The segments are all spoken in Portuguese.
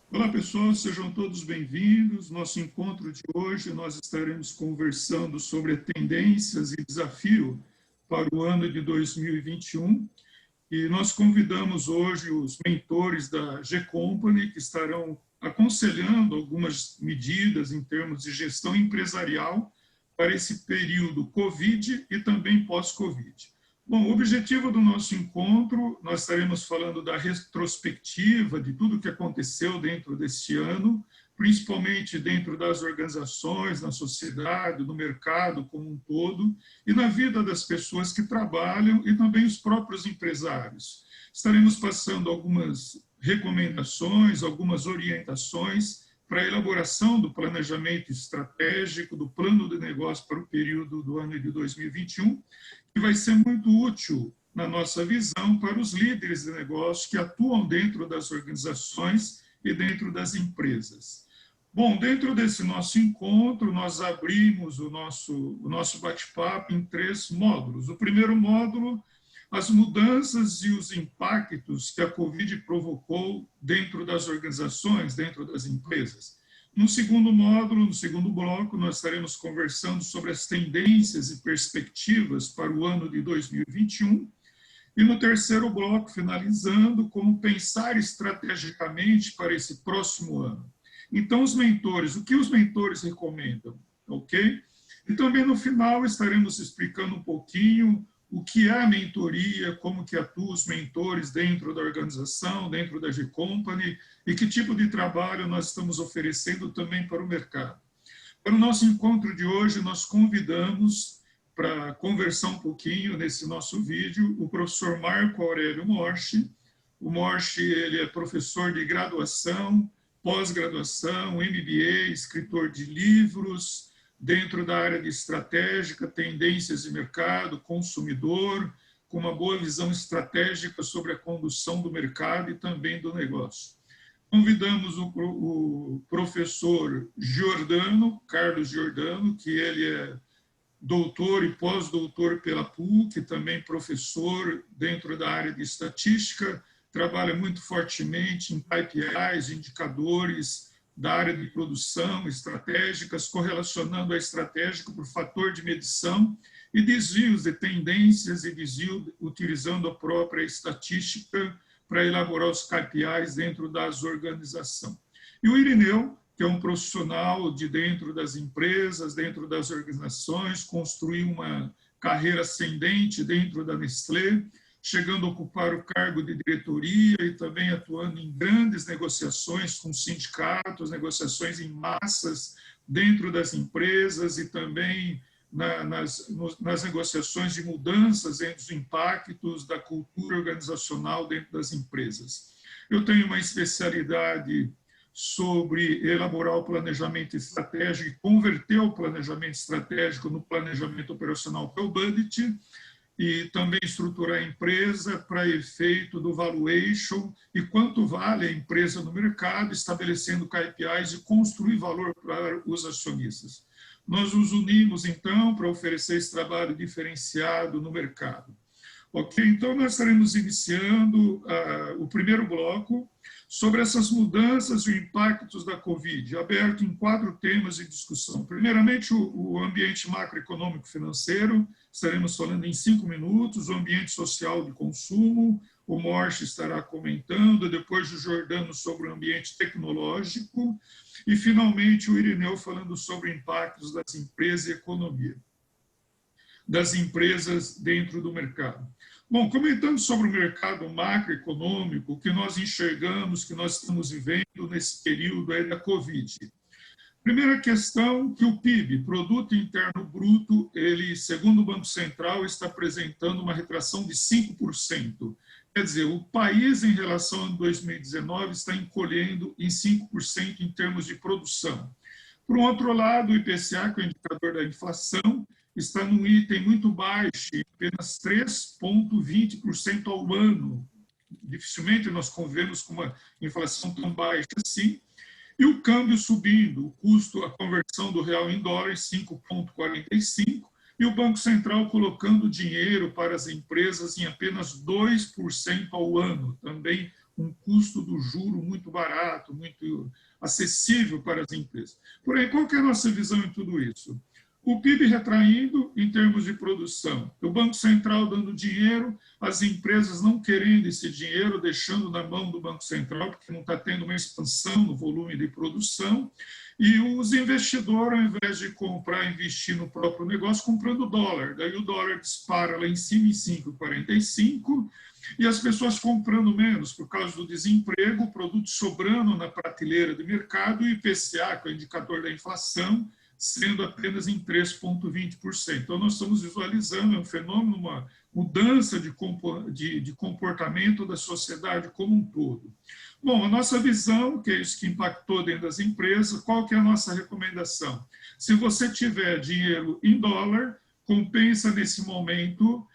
Olá, pessoal, sejam todos bem-vindos. Nosso encontro de hoje, nós estaremos conversando sobre tendências e desafio para o ano de 2021. E nós convidamos hoje os mentores da G-Company, que estarão aconselhando algumas medidas em termos de gestão empresarial para esse período Covid e também pós-Covid. Bom, o objetivo do nosso encontro, nós estaremos falando da retrospectiva de tudo o que aconteceu dentro deste ano, principalmente dentro das organizações, na sociedade, no mercado como um todo, e na vida das pessoas que trabalham e também os próprios empresários. Estaremos passando algumas recomendações, algumas orientações para a elaboração do planejamento estratégico, do plano de negócio para o período do ano de 2021, que vai ser muito útil, na nossa visão, para os líderes de negócio que atuam dentro das organizações e dentro das empresas. Bom, dentro desse nosso encontro, nós abrimos o nosso bate-papo em 3 módulos. O primeiro módulo, as mudanças e os impactos que a Covid provocou dentro das organizações, dentro das empresas. No segundo módulo, no segundo bloco, nós estaremos conversando sobre as tendências e perspectivas para o ano de 2021. E no terceiro bloco, finalizando, como pensar estrategicamente para esse próximo ano. Então, os mentores, o que os mentores recomendam, ok? E também no final estaremos explicando um pouquinho o que é a mentoria, como que atuam os mentores dentro da organização, dentro da G-Company, e que tipo de trabalho nós estamos oferecendo também para o mercado. Para o nosso encontro de hoje, nós convidamos para conversar um pouquinho nesse nosso vídeo o professor Marco Aurélio Morchi. O Morchi, ele é professor de graduação, pós-graduação, MBA, escritor de livros, dentro da área de estratégica, tendências de mercado, consumidor, com uma boa visão estratégica sobre a condução do mercado e também do negócio. Convidamos o professor Giordano, Carlos Giordano, que ele é doutor e pós-doutor pela PUC, também professor dentro da área de estatística, trabalha muito fortemente em KPIs, indicadores da área de produção, estratégicas, correlacionando a estratégica por fator de medição e desvios de tendências e desvio utilizando a própria estatística para elaborar os KPIs dentro das organizações. E o Irineu, que é um profissional de dentro das empresas, dentro das organizações, construiu uma carreira ascendente dentro da Nestlé, chegando a ocupar o cargo de diretoria e também atuando em grandes negociações com sindicatos, negociações em massas dentro das empresas e também nas negociações de mudanças entre os impactos da cultura organizacional dentro das empresas. Eu tenho uma especialidade sobre elaborar o planejamento estratégico e converter o planejamento estratégico no planejamento operacional, que é o budget, e também estruturar a empresa para efeito do valuation e quanto vale a empresa no mercado, estabelecendo KPIs e construir valor para os acionistas. Nós nos unimos, então, para oferecer esse trabalho diferenciado no mercado. Ok? Então, nós estaremos iniciando o primeiro bloco sobre essas mudanças e impactos da Covid, aberto em 4 temas de discussão. Primeiramente, o ambiente macroeconômico financeiro, estaremos falando em 5 minutos, o ambiente social de consumo, o Morchi estará comentando, depois o Giordano sobre o ambiente tecnológico, e finalmente o Irineu falando sobre impactos das empresas e economia, das empresas dentro do mercado. Bom, comentando sobre o mercado macroeconômico, que nós enxergamos, que nós estamos vivendo nesse período aí da Covid. Primeira questão, que o PIB, Produto Interno Bruto, ele, segundo o Banco Central, está apresentando uma retração de 5%. Quer dizer, o país, em relação a 2019, está encolhendo em 5% em termos de produção. Por outro lado, o IPCA, que é o indicador da inflação, está num item muito baixo, apenas 3,20% ao ano. Dificilmente nós convivemos com uma inflação tão baixa assim. E o câmbio subindo, o custo, a conversão do real em dólar em 5,45%, e o Banco Central colocando dinheiro para as empresas em apenas 2% ao ano, também um custo do juro muito barato, muito acessível para as empresas. Porém, qual que é a nossa visão em tudo isso? O PIB retraindo em termos de produção, o Banco Central dando dinheiro, as empresas não querendo esse dinheiro, deixando na mão do Banco Central, porque não está tendo uma expansão no volume de produção, e os investidores, ao invés de comprar, investir no próprio negócio, comprando dólar. Daí o dólar dispara lá em cima, em 5,45, e as pessoas comprando menos por causa do desemprego, o produto sobrando na prateleira do mercado e o IPCA, que é o indicador da inflação, sendo apenas em 3,20%. Então, nós estamos visualizando um fenômeno, uma mudança de comportamento da sociedade como um todo. Bom, a nossa visão, que é isso que impactou dentro das empresas, qual que é a nossa recomendação? Se você tiver dinheiro em dólar, compensa nesse momento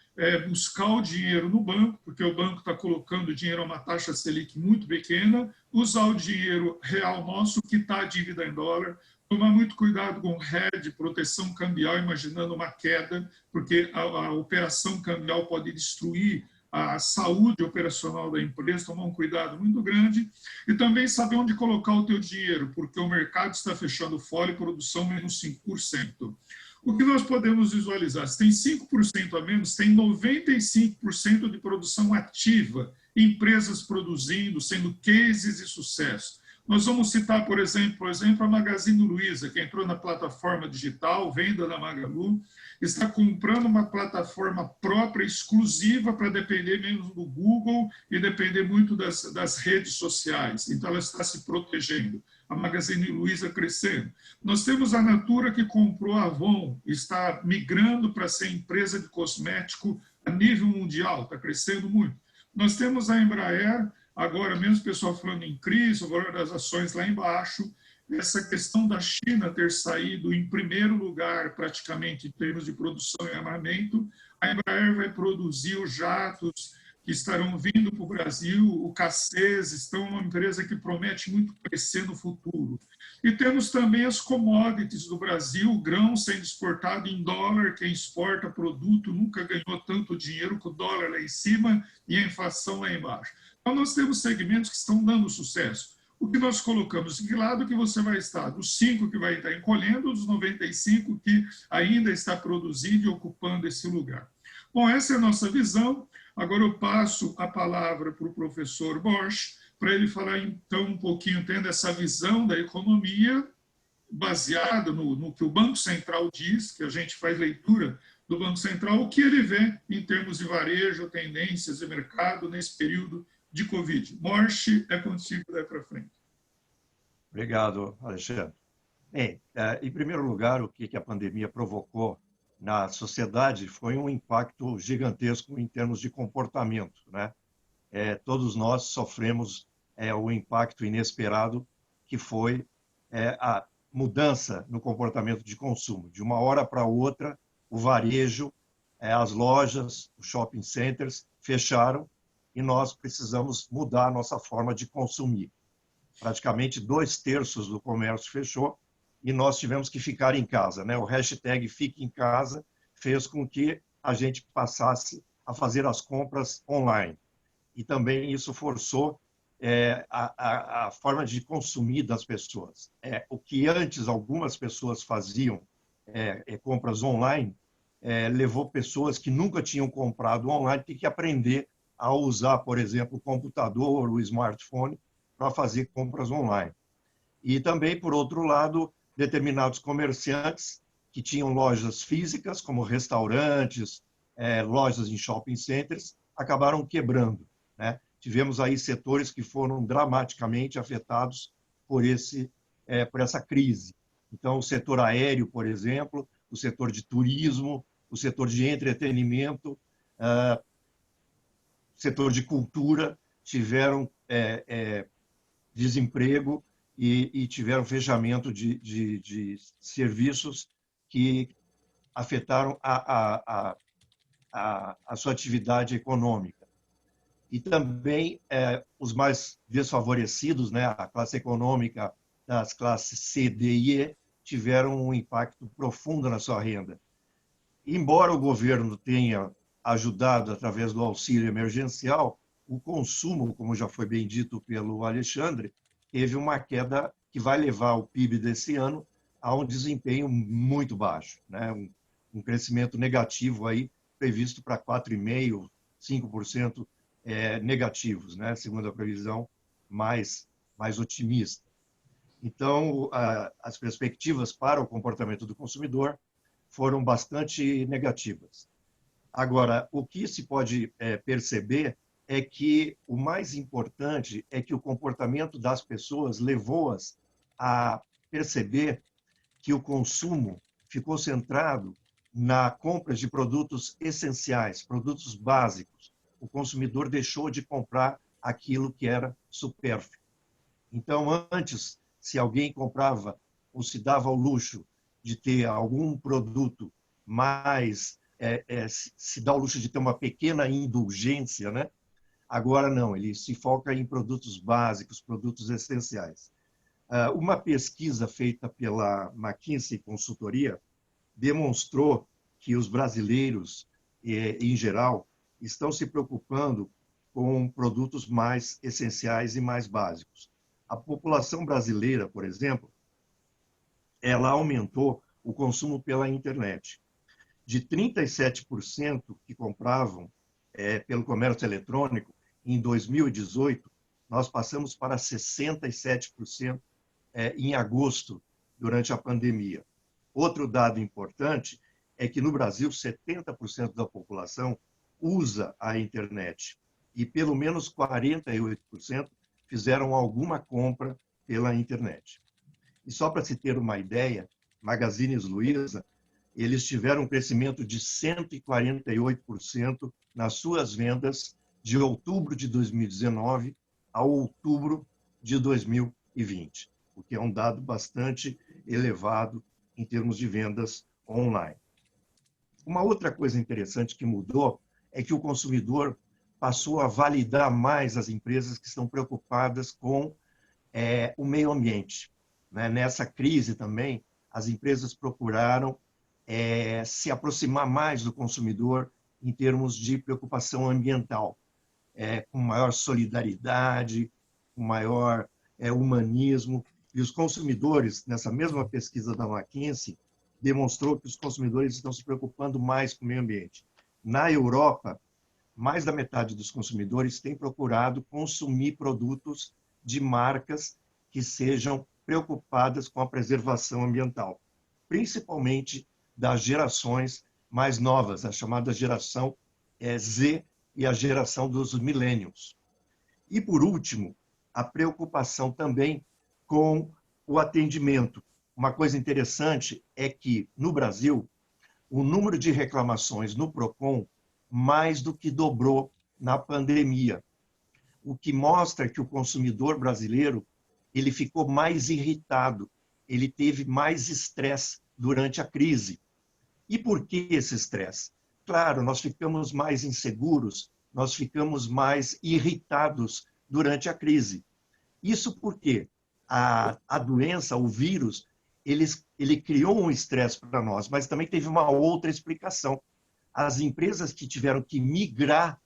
buscar o dinheiro no banco, porque o banco está colocando dinheiro a uma taxa Selic muito pequena, usar o dinheiro real nosso, quitar a dívida em dólar, tomar muito cuidado com o hedge, proteção cambial, imaginando uma queda, porque a operação cambial pode destruir a saúde operacional da empresa, tomar um cuidado muito grande, e também saber onde colocar o teu dinheiro, porque o mercado está fechando fora e produção menos 5%. O que nós podemos visualizar? Se tem 5% a menos, tem 95% de produção ativa, empresas produzindo, sendo cases de sucesso. Nós vamos citar, por exemplo, a Magazine Luiza, que entrou na plataforma digital, venda da Magalu, está comprando uma plataforma própria, exclusiva, para depender menos do Google e depender muito das redes sociais. Então, ela está se protegendo. A Magazine Luiza crescendo. Nós temos a Natura, que comprou a Avon, está migrando para ser empresa de cosmético a nível mundial, está crescendo muito. Nós temos a Embraer, agora mesmo o pessoal falando em crise, o valor das ações lá embaixo, essa questão da China ter saído em primeiro lugar, praticamente, em termos de produção e armamento, a Embraer vai produzir os jatos que estarão vindo para o Brasil, o Cassez, estão uma empresa que promete muito crescer no futuro. E temos também as commodities do Brasil, o grão sendo exportado em dólar, quem exporta produto nunca ganhou tanto dinheiro com o dólar lá em cima e a inflação lá embaixo. Então, nós temos segmentos que estão dando sucesso. O que nós colocamos? De que lado que você vai estar? Dos 5 que vai estar encolhendo, dos 95 que ainda está produzindo e ocupando esse lugar. Bom, essa é a nossa visão. Agora eu passo a palavra para o professor Borsch, para ele falar, então, um pouquinho, tendo essa visão da economia, baseada no que o Banco Central diz, que a gente faz leitura do Banco Central, o que ele vê em termos de varejo, tendências de mercado nesse período de Covid. Borsch, é contigo daí para frente. Obrigado, Alexandre. Bem, em primeiro lugar, o que a pandemia provocou na sociedade foi um impacto gigantesco em termos de comportamento, né? Todos nós sofremos o impacto inesperado que foi a mudança no comportamento de consumo. De uma hora para outra, o varejo, as lojas, os shopping centers fecharam e nós precisamos mudar a nossa forma de consumir. Praticamente 2/3 do comércio fechou e nós tivemos que ficar em casa, né? O hashtag Fique em Casa fez com que a gente passasse a fazer as compras online. E também isso forçou a forma de consumir das pessoas. O que antes algumas pessoas faziam, compras online, levou pessoas que nunca tinham comprado online, ter que aprender a usar, por exemplo, o computador, o smartphone, para fazer compras online. E também, por outro lado, determinados comerciantes que tinham lojas físicas, como restaurantes, lojas em shopping centers, acabaram quebrando, né? Tivemos aí setores que foram dramaticamente afetados por essa crise. Então, o setor aéreo, por exemplo, o setor de turismo, o setor de entretenimento, setor de cultura, tiveram desemprego e tiveram fechamento de serviços que afetaram a sua atividade econômica. E também os mais desfavorecidos, né, a classe econômica das classes C, D e E, tiveram um impacto profundo na sua renda. Embora o governo tenha ajudado através do auxílio emergencial, o consumo, como já foi bem dito pelo Alexandre, teve uma queda que vai levar o PIB desse ano a um desempenho muito baixo, né? Um crescimento negativo aí previsto para 4,5%, 5% negativos, né? Segundo a previsão mais otimista. Então, as perspectivas para o comportamento do consumidor foram bastante negativas. Agora, o que se pode perceber é que o mais importante é que o comportamento das pessoas levou-as a perceber que o consumo ficou centrado na compra de produtos essenciais, produtos básicos. O consumidor deixou de comprar aquilo que era supérfluo. Então, antes, se alguém comprava ou se dava ao luxo de ter algum produto mais, se dá ao luxo de ter uma pequena indulgência, né? Agora não, ele se foca em produtos básicos, produtos essenciais. Uma pesquisa feita pela McKinsey Consultoria demonstrou que os brasileiros, em geral, estão se preocupando com produtos mais essenciais e mais básicos. A população brasileira, por exemplo, ela aumentou o consumo pela internet. De 37% que compravam pelo comércio eletrônico, em 2018, nós passamos para 67% em agosto, durante a pandemia. Outro dado importante é que no Brasil 70% da população usa a internet e pelo menos 48% fizeram alguma compra pela internet. E só para se ter uma ideia, Magazine Luiza, eles tiveram um crescimento de 148% nas suas vendas de outubro de 2019 a outubro de 2020, o que é um dado bastante elevado em termos de vendas online. Uma outra coisa interessante que mudou é que o consumidor passou a validar mais as empresas que estão preocupadas com o meio ambiente. Né? Nessa crise também, as empresas procuraram se aproximar mais do consumidor em termos de preocupação ambiental, com maior solidariedade, com maior humanismo. E os consumidores, nessa mesma pesquisa da McKinsey, demonstrou que os consumidores estão se preocupando mais com o meio ambiente. Na Europa, mais da metade dos consumidores tem procurado consumir produtos de marcas que sejam preocupadas com a preservação ambiental, principalmente das gerações mais novas, a chamada geração Z e a geração dos millennials. E, por último, a preocupação também com o atendimento. Uma coisa interessante é que, no Brasil, o número de reclamações no PROCON mais do que dobrou na pandemia, o que mostra que o consumidor brasileiro ele ficou mais irritado, ele teve mais estresse durante a crise. E por que esse estresse? Claro, nós ficamos mais inseguros, nós ficamos mais irritados durante a crise. Isso porque a doença, o vírus, ele criou um estresse para nós, mas também teve uma outra explicação. As empresas que tiveram que migrar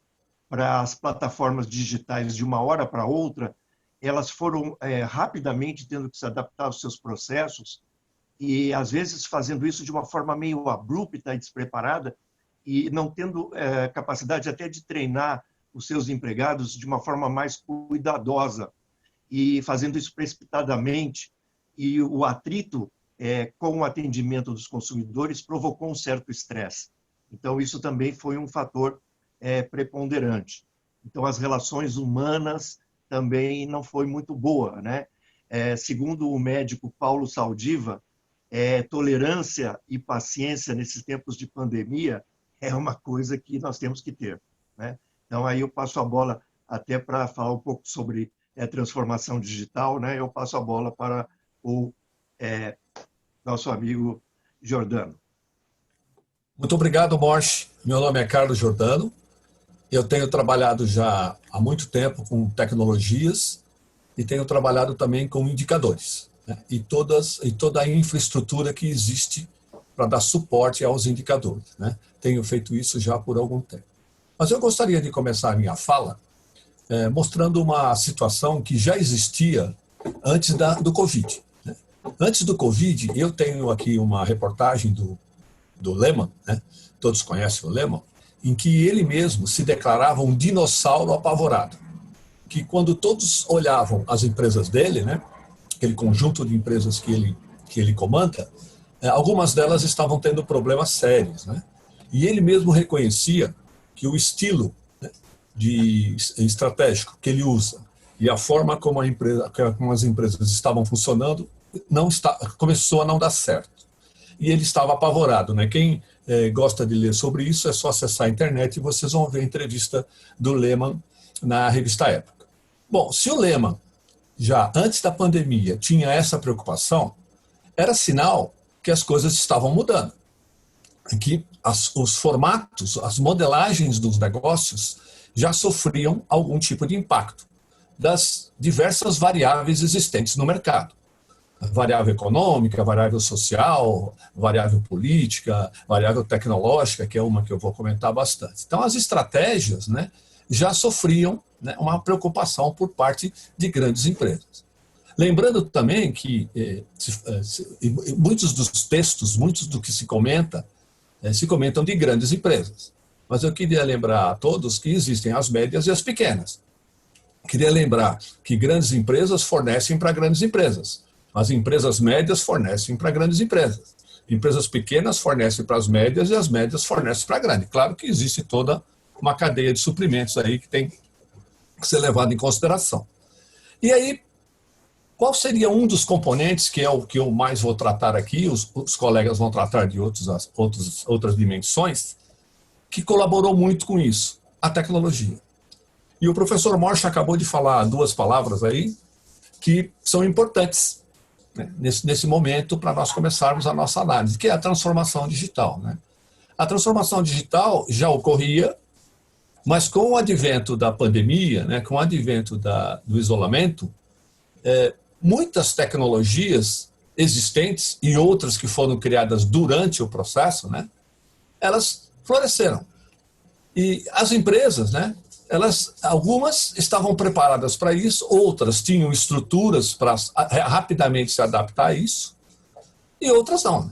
para as plataformas digitais de uma hora para outra, elas foram rapidamente tendo que se adaptar aos seus processos e, às vezes, fazendo isso de uma forma meio abrupta e despreparada e não tendo capacidade até de treinar os seus empregados de uma forma mais cuidadosa e fazendo isso precipitadamente. E o atrito com o atendimento dos consumidores provocou um certo estresse. Então, isso também foi um fator preponderante. Então, as relações humanas também não foi muito boa, né? Segundo o médico Paulo Saldiva, tolerância e paciência nesses tempos de pandemia é uma coisa que nós temos que ter, né? Então, aí eu passo a bola até para falar um pouco sobre transformação digital, né? Eu passo a bola para o nosso amigo Giordano. Muito obrigado, Morsch. Meu nome é Carlos Giordano. Eu tenho trabalhado já há muito tempo com tecnologias e tenho trabalhado também com indicadores, né? e toda a infraestrutura que existe para dar suporte aos indicadores, né? Tenho feito isso já por algum tempo. Mas eu gostaria de começar a minha fala mostrando uma situação que já existia antes do Covid. Né? Antes do Covid, eu tenho aqui uma reportagem do Lehman, né? Todos conhecem o Lehman, em que ele mesmo se declarava um dinossauro apavorado. Que quando todos olhavam as empresas dele, né? Aquele conjunto de empresas que ele comanda, algumas delas estavam tendo problemas sérios, né? E ele mesmo reconhecia que o estilo, né, estratégico que ele usa e a forma como as empresas estavam funcionando começou a não dar certo. E ele estava apavorado, né? Quem gosta de ler sobre isso é só acessar a internet e vocês vão ver a entrevista do Lehman na revista Época. Bom, se o Lehman já antes da pandemia tinha essa preocupação, era sinal que as coisas estavam mudando. Que os formatos, as modelagens dos negócios já sofriam algum tipo de impacto das diversas variáveis existentes no mercado. A variável econômica, a variável social, variável política, variável tecnológica, que é uma que eu vou comentar bastante. Então, as estratégias, né, já sofriam, né, uma preocupação por parte de grandes empresas. Lembrando também que muitos dos textos, muitos do que se comentam de grandes empresas. Mas eu queria lembrar a todos que existem as médias e as pequenas. Queria lembrar que grandes empresas fornecem para grandes empresas. As empresas médias fornecem para grandes empresas. Empresas pequenas fornecem para as médias e as médias fornecem para grandes. Claro que existe toda uma cadeia de suprimentos aí que tem que ser levada em consideração. E aí, qual seria um dos componentes, que é o que eu mais vou tratar aqui, os colegas vão tratar de outras dimensões, que colaborou muito com isso? A tecnologia. E o professor Morsch acabou de falar duas palavras aí que são importantes, né, nesse momento para nós começarmos a nossa análise, que é a transformação digital. Né? A transformação digital já ocorria, mas com o advento da pandemia, né, com o advento do isolamento, muitas tecnologias existentes e outras que foram criadas durante o processo, né, elas floresceram. E as empresas, né, algumas estavam preparadas para isso, outras tinham estruturas para rapidamente se adaptar a isso, e outras não.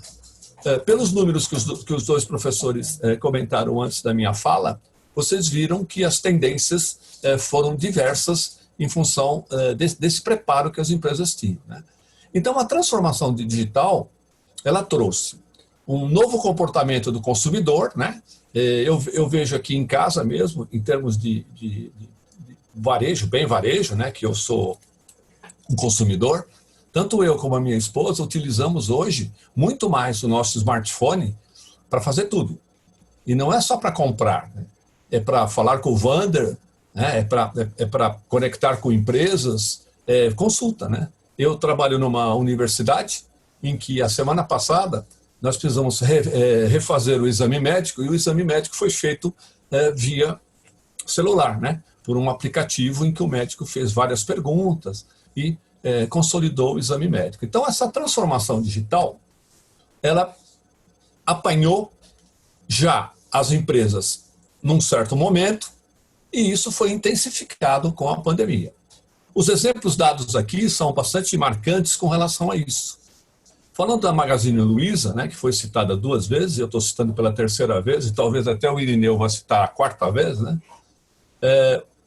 Né? Pelos números que os dois professores comentaram antes da minha fala, vocês viram que as tendências foram diversas em função desse preparo que as empresas tinham. Né? Então, a transformação digital, ela trouxe um novo comportamento do consumidor, né? Eu vejo aqui em casa mesmo, em termos de varejo, bem varejo, né? Que eu sou um consumidor, tanto eu como a minha esposa utilizamos hoje muito mais o nosso smartphone para fazer tudo. E não é só para comprar, né? É para falar com o Wander, né? É para conectar com empresas, consulta. Né? Eu trabalho numa universidade em que a semana passada nós precisamos refazer o exame médico, e o exame médico foi feito via celular, né? Por um aplicativo em que o médico fez várias perguntas e consolidou o exame médico. Então, essa transformação digital, ela apanhou já as empresas num certo momento, e isso foi intensificado com a pandemia. Os exemplos dados aqui são bastante marcantes com relação a isso. Falando da Magazine Luiza, né, que foi citada duas vezes, eu estou citando pela terceira vez, e talvez até o Irineu vá citar a quarta vez, né,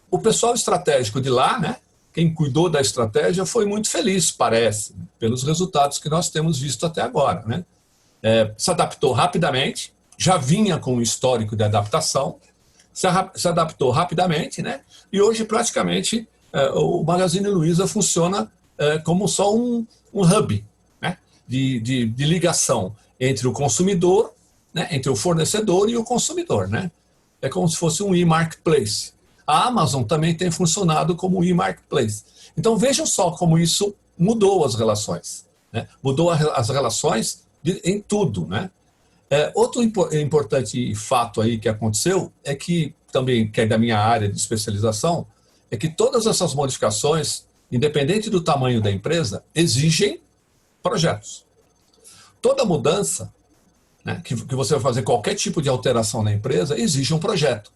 o pessoal estratégico de lá, né, quem cuidou da estratégia, foi muito feliz, parece, pelos resultados que nós temos visto até agora. Né. Se adaptou rapidamente, já vinha com um histórico de adaptação, se adaptou rapidamente, né, e hoje praticamente o Magazine Luiza funciona como só um hub, de ligação entre o consumidor, né, entre o fornecedor e o consumidor. Né? É como se fosse um e-marketplace. A Amazon também tem funcionado como e-marketplace. Então vejam só como isso mudou as relações. Né? Mudou as relações em tudo. Né? Outro importante fato aí que aconteceu é que, também que é da minha área de especialização, é que todas essas modificações, independente do tamanho da empresa, exigem projetos. Toda mudança, né, que você vai fazer, qualquer tipo de alteração na empresa, exige um projeto.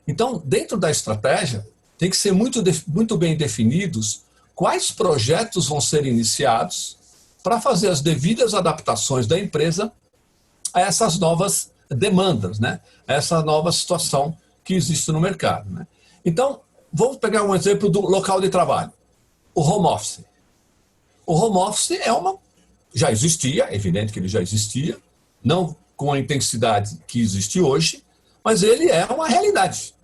Então, dentro da estratégia, tem que ser muito bem definidos quais projetos vão ser iniciados para fazer as devidas adaptações da empresa a essas novas demandas, né? A essa nova situação que existe no mercado, né? Então, vamos pegar um exemplo do local de trabalho, o home office. O home office já existia, é evidente que ele já existia, não com a intensidade que existe hoje, mas ele é uma realidade.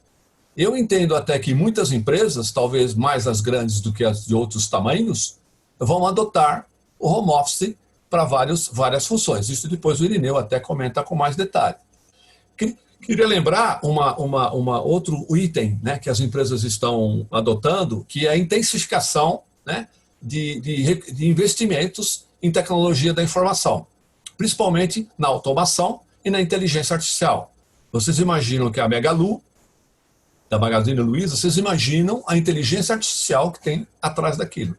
Eu entendo até que muitas empresas, talvez mais as grandes do que as de outros tamanhos, vão adotar o home office para várias funções. Isso depois o Irineu até comenta com mais detalhe. Queria lembrar outro item, né, que as empresas estão adotando, que é a intensificação, né, de investimentos em tecnologia da informação, principalmente na automação e na inteligência artificial. Vocês imaginam que a Magalu, da Magazine Luiza, vocês imaginam a inteligência artificial que tem atrás daquilo.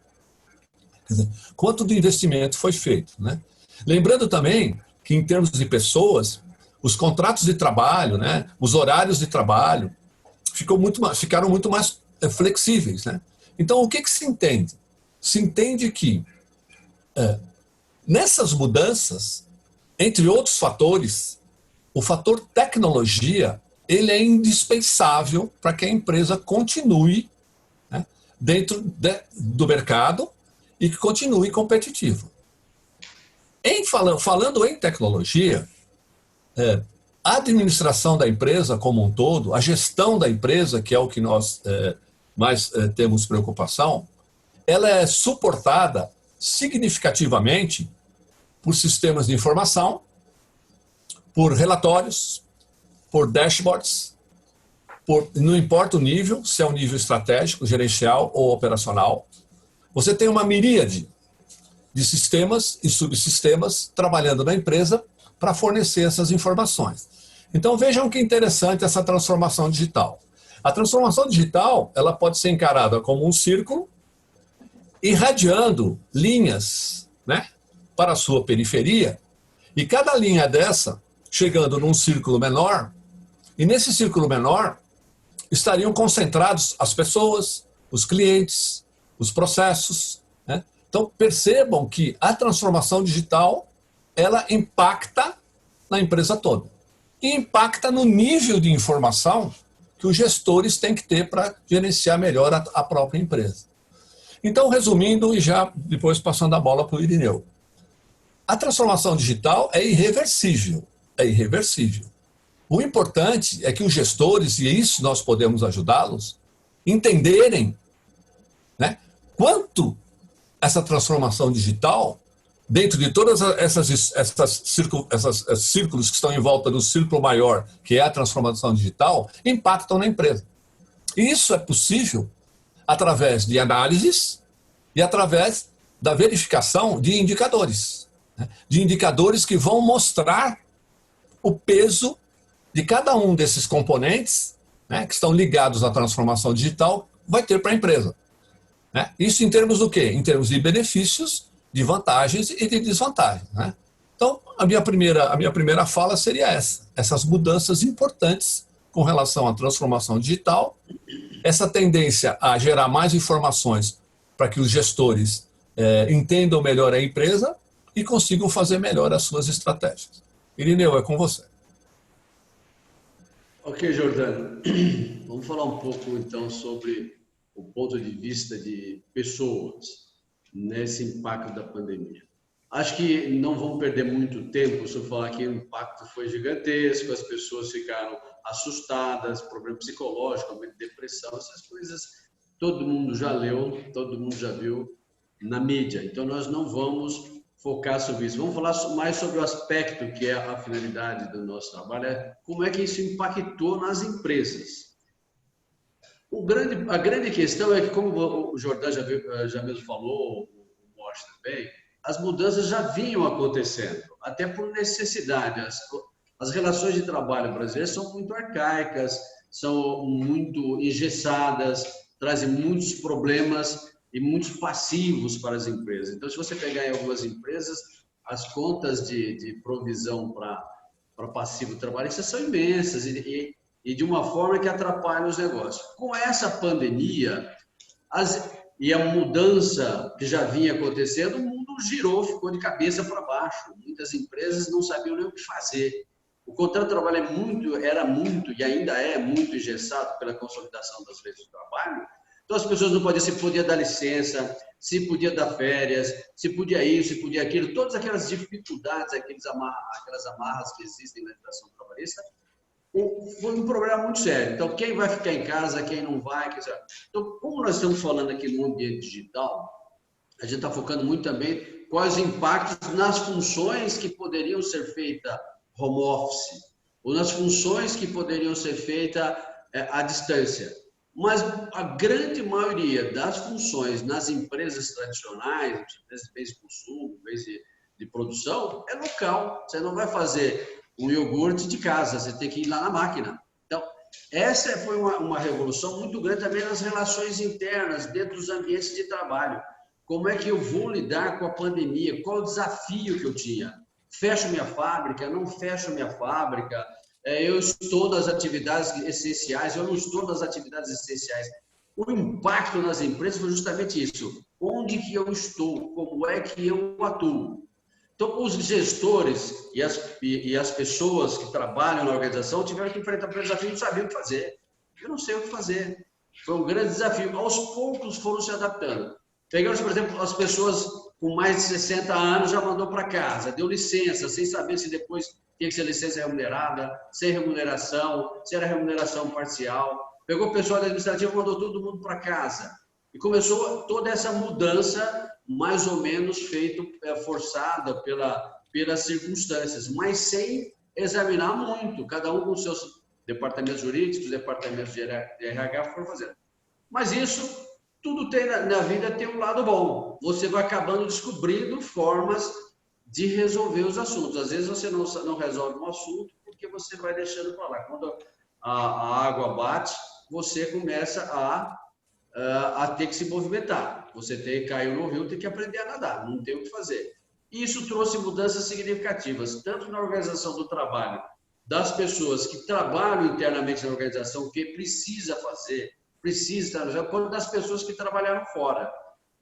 Quer dizer, quanto de investimento foi feito, né? Lembrando também que, em termos de pessoas, os contratos de trabalho, né, os horários de trabalho ficaram muito mais flexíveis, né? Então, o que se entende? Se entende que, nessas mudanças, entre outros fatores, o fator tecnologia ele é indispensável para que a empresa continue, né, dentro do mercado e que continue competitiva. Falando em tecnologia, a administração da empresa como um todo, a gestão da empresa, que é o que nós mais temos preocupação, ela é suportada significativamente por sistemas de informação, por relatórios, por dashboards, não importa o nível, se é um nível estratégico, gerencial ou operacional. Você tem uma miríade de sistemas e subsistemas trabalhando na empresa para fornecer essas informações. Então vejam que interessante essa transformação digital. A transformação digital ela pode ser encarada como um círculo, irradiando linhas, né, para a sua periferia, e cada linha dessa chegando num círculo menor, e nesse círculo menor estariam concentrados as pessoas, os clientes, os processos, né? Então percebam que a transformação digital ela impacta na empresa toda e impacta no nível de informação que os gestores têm que ter para gerenciar melhor a própria empresa. Então, resumindo e já depois passando a bola para o Irineu, a transformação digital é irreversível, O importante é que os gestores, e isso nós podemos ajudá-los, entenderem, né, quanto essa transformação digital, dentro de todas essas círculos que estão em volta do círculo maior, que é a transformação digital, impactam na empresa. E isso é possível através de análises e através da verificação de indicadores, né, de indicadores que vão mostrar o peso de cada um desses componentes, né, que estão ligados à transformação digital, vai ter para a empresa. Né? Isso em termos do quê? Em termos de benefícios, de vantagens e de desvantagens. Né? Então, a minha primeira fala seria essas mudanças importantes com relação à transformação digital, essa tendência a gerar mais informações para que os gestores entendam melhor a empresa e consigam fazer melhor as suas estratégias. Irineu, é com você. Ok, Jordano. Vamos falar um pouco, então, sobre o ponto de vista de pessoas nesse impacto da pandemia. Acho que não vamos perder muito tempo se eu falar que o impacto foi gigantesco, as pessoas ficaram assustadas, problema psicológico, aumento de depressão, essas coisas todo mundo já leu, todo mundo já viu na mídia. Então, nós não vamos focar sobre isso. Vamos falar mais sobre o aspecto que é a finalidade do nosso trabalho, como é que isso impactou nas empresas. A grande questão é que, como o Jordan já mesmo falou, o Morse também, as mudanças já vinham acontecendo, até por necessidade. As relações de trabalho brasileiras são muito arcaicas, são muito engessadas, trazem muitos problemas e muitos passivos para as empresas. Então, se você pegar em algumas empresas, as contas de provisão para passivo trabalhista são imensas e e de uma forma que atrapalha os negócios. Com essa pandemia e a mudança que já vinha acontecendo, o mundo girou, ficou de cabeça para baixo. Muitas empresas não sabiam nem o que fazer. O contrato de trabalho era muito e ainda é muito engessado pela consolidação das leis do trabalho. Então, as pessoas não podiam, se podia dar licença, se podia dar férias, se podia isso, se podia aquilo, todas aquelas dificuldades, aquelas amarras que existem na legislação trabalhista, foi um problema muito sério. Então, quem vai ficar em casa, quem não vai, quer dizer, então, como nós estamos falando aqui no ambiente digital, a gente está focando muito também quais os impactos nas funções que poderiam ser feitas home office, ou nas funções que poderiam ser feitas à distância. Mas a grande maioria das funções nas empresas tradicionais, empresas de bens de consumo, bens de produção, é local. Você não vai fazer um iogurte de casa, você tem que ir lá na máquina. Então, essa foi uma revolução muito grande também nas relações internas, dentro dos ambientes de trabalho. Como é que eu vou lidar com a pandemia? Qual o desafio que eu tinha? Fecho minha fábrica? Não fecho minha fábrica? Eu estou nas atividades essenciais, eu não estou nas atividades essenciais. O impacto nas empresas foi justamente isso. Onde que eu estou? Como é que eu atuo? Então, os gestores e as pessoas que trabalham na organização tiveram que enfrentar o desafio e não sabiam o que fazer. Eu não sei o que fazer. Foi um grande desafio. Aos poucos foram se adaptando. Pegamos, por exemplo, as pessoas com mais de 60 anos já mandou para casa, deu licença, sem saber se depois tinha que ser licença remunerada, sem remuneração, se era remuneração parcial. Pegou o pessoal administrativo e mandou todo mundo para casa. E começou toda essa mudança, mais ou menos forçada pelas circunstâncias, mas sem examinar muito, cada um com seus departamentos jurídicos, departamentos de RH foram fazendo. Mas isso, tudo tem na vida tem um lado bom. Você vai acabando descobrindo formas de resolver os assuntos. Às vezes você não resolve um assunto porque você vai deixando para lá. Quando a água bate, você começa a ter que se movimentar. Você caiu no rio, tem que aprender a nadar, não tem o que fazer. Isso trouxe mudanças significativas, tanto na organização do trabalho, das pessoas que trabalham internamente na organização, que precisa fazer, quanto das pessoas que trabalharam fora.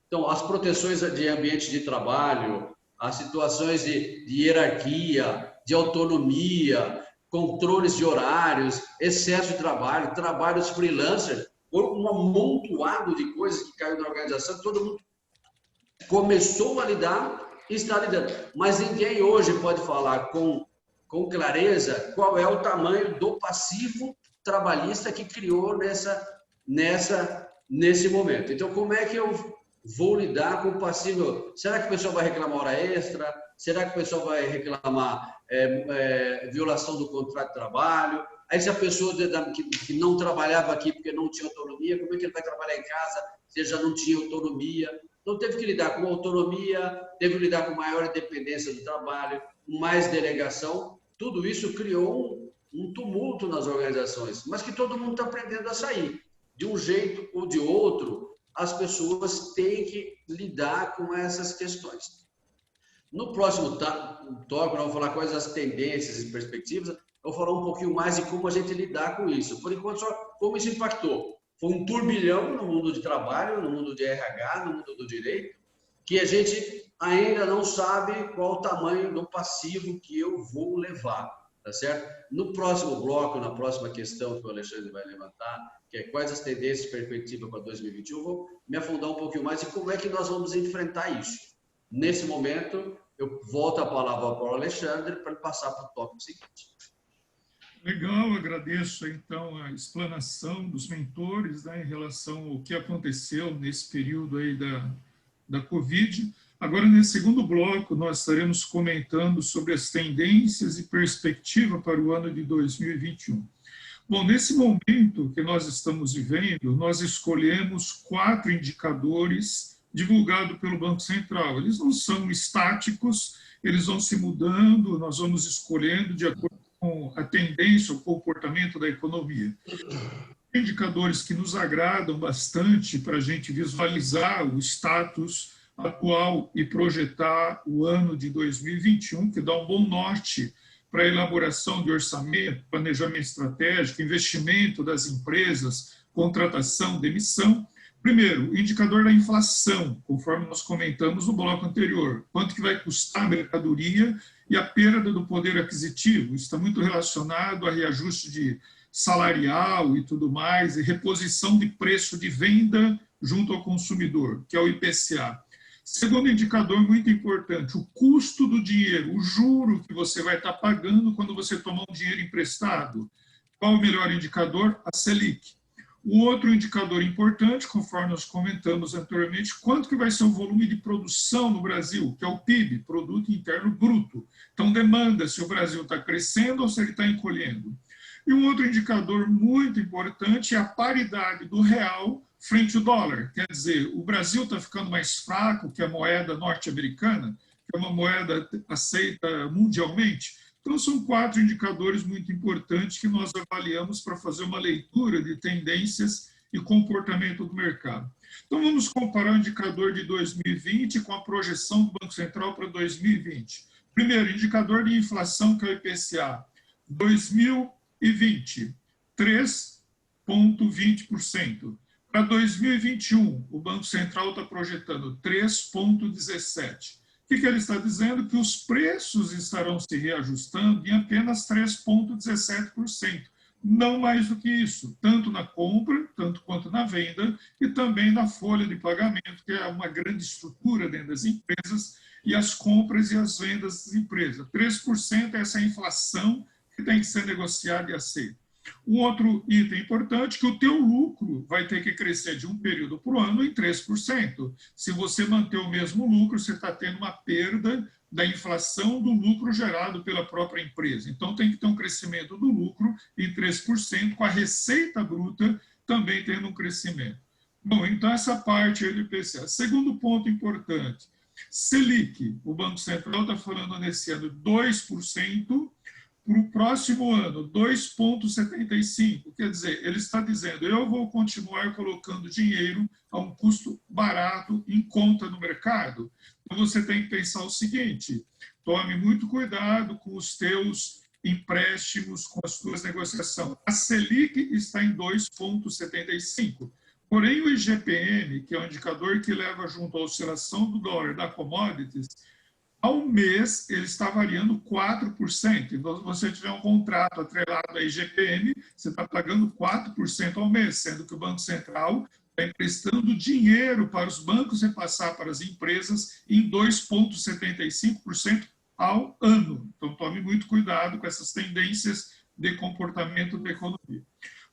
Então, as proteções de ambiente de trabalho, as situações de hierarquia, de autonomia, controles de horários, excesso de trabalho, trabalhos freelancers, um amontoado de coisas que caiu na organização, todo mundo começou a lidar e está lidando. Mas ninguém hoje pode falar com clareza qual é o tamanho do passivo trabalhista que criou nesse momento. Então, como é que eu vou lidar com o passivo? Será que o pessoal vai reclamar hora extra? Será que o pessoal vai reclamar violação do contrato de trabalho? Aí, se a pessoa que não trabalhava aqui porque não tinha autonomia, como é que ele vai trabalhar em casa se ele já não tinha autonomia? Então, teve que lidar com autonomia, teve que lidar com maior independência do trabalho, mais delegação. Tudo isso criou um tumulto nas organizações, mas que todo mundo está aprendendo a sair. De um jeito ou de outro, as pessoas têm que lidar com essas questões. No próximo tópico, nós vamos falar quais as tendências e perspectivas. Eu vou falar um pouquinho mais de como a gente lidar com isso. Por enquanto, só como isso impactou. Foi um turbilhão no mundo de trabalho, no mundo de RH, no mundo do direito, que a gente ainda não sabe qual o tamanho do passivo que eu vou levar, tá certo? No próximo bloco, na próxima questão que o Alexandre vai levantar, que é quais as tendências e perspectivas para 2021, eu vou me afundar um pouquinho mais em como é que nós vamos enfrentar isso. Nesse momento, eu volto a palavra para o Alexandre para ele passar para o tópico seguinte. Legal, agradeço então a explanação dos mentores, né, em relação ao que aconteceu nesse período aí da Covid. Agora, nesse segundo bloco, nós estaremos comentando sobre as tendências e perspectiva para o ano de 2021. Bom, nesse momento que nós estamos vivendo, nós escolhemos 4 indicadores divulgados pelo Banco Central. Eles não são estáticos, eles vão se mudando, nós vamos escolhendo de acordo com a tendência, o comportamento da economia. Indicadores que nos agradam bastante para a gente visualizar o status atual e projetar o ano de 2021, que dá um bom norte para a elaboração de orçamento, planejamento estratégico, investimento das empresas, contratação, demissão. Primeiro, o indicador da inflação, conforme nós comentamos no bloco anterior. Quanto que vai custar a mercadoria e a perda do poder aquisitivo. Isso está muito relacionado a reajuste de salarial e tudo mais, e reposição de preço de venda junto ao consumidor, que é o IPCA. Segundo indicador muito importante, o custo do dinheiro, o juro que você vai estar pagando quando você tomar um dinheiro emprestado. Qual o melhor indicador? A Selic. O outro indicador importante, conforme nós comentamos anteriormente, quanto que vai ser o volume de produção no Brasil, que é o PIB, Produto Interno Bruto. Então, demanda se o Brasil está crescendo ou se ele está encolhendo. E um outro indicador muito importante é a paridade do real frente ao dólar. Quer dizer, o Brasil está ficando mais fraco que a moeda norte-americana, que é uma moeda aceita mundialmente. Então, são 4 indicadores muito importantes que nós avaliamos para fazer uma leitura de tendências e comportamento do mercado. Então, vamos comparar o indicador de 2020 com a projeção do Banco Central para 2020. Primeiro, indicador de inflação, que é o IPCA. 2020, 3,20%. Para 2021, o Banco Central está projetando 3,17%. O que ele está dizendo? Que os preços estarão se reajustando em apenas 3,17%, não mais do que isso, tanto na compra, tanto quanto na venda, e também na folha de pagamento, que é uma grande estrutura dentro das empresas, e as compras e as vendas das empresas. 3% é essa inflação que tem que ser negociada e aceita. Um outro item importante é que o teu lucro vai ter que crescer de um período para o ano em 3%. Se você manter o mesmo lucro, você está tendo uma perda da inflação do lucro gerado pela própria empresa. Então, tem que ter um crescimento do lucro em 3%, com a receita bruta também tendo um crescimento. Bom, então essa parte é do IPCA. Segundo ponto importante, Selic, o Banco Central está falando nesse ano 2%, para o próximo ano, 2,75%. Quer dizer, ele está dizendo, eu vou continuar colocando dinheiro a um custo barato, em conta no mercado. Então, você tem que pensar o seguinte, tome muito cuidado com os teus empréstimos, com as tuas negociações. A Selic está em 2,75%. Porém, o IGPM, que é um indicador que leva junto à oscilação do dólar da commodities, ao mês, ele está variando 4%. Então, se você tiver um contrato atrelado a IGPM, você está pagando 4% ao mês, sendo que o Banco Central está emprestando dinheiro para os bancos repassar para as empresas em 2,75% ao ano. Então, tome muito cuidado com essas tendências de comportamento da economia.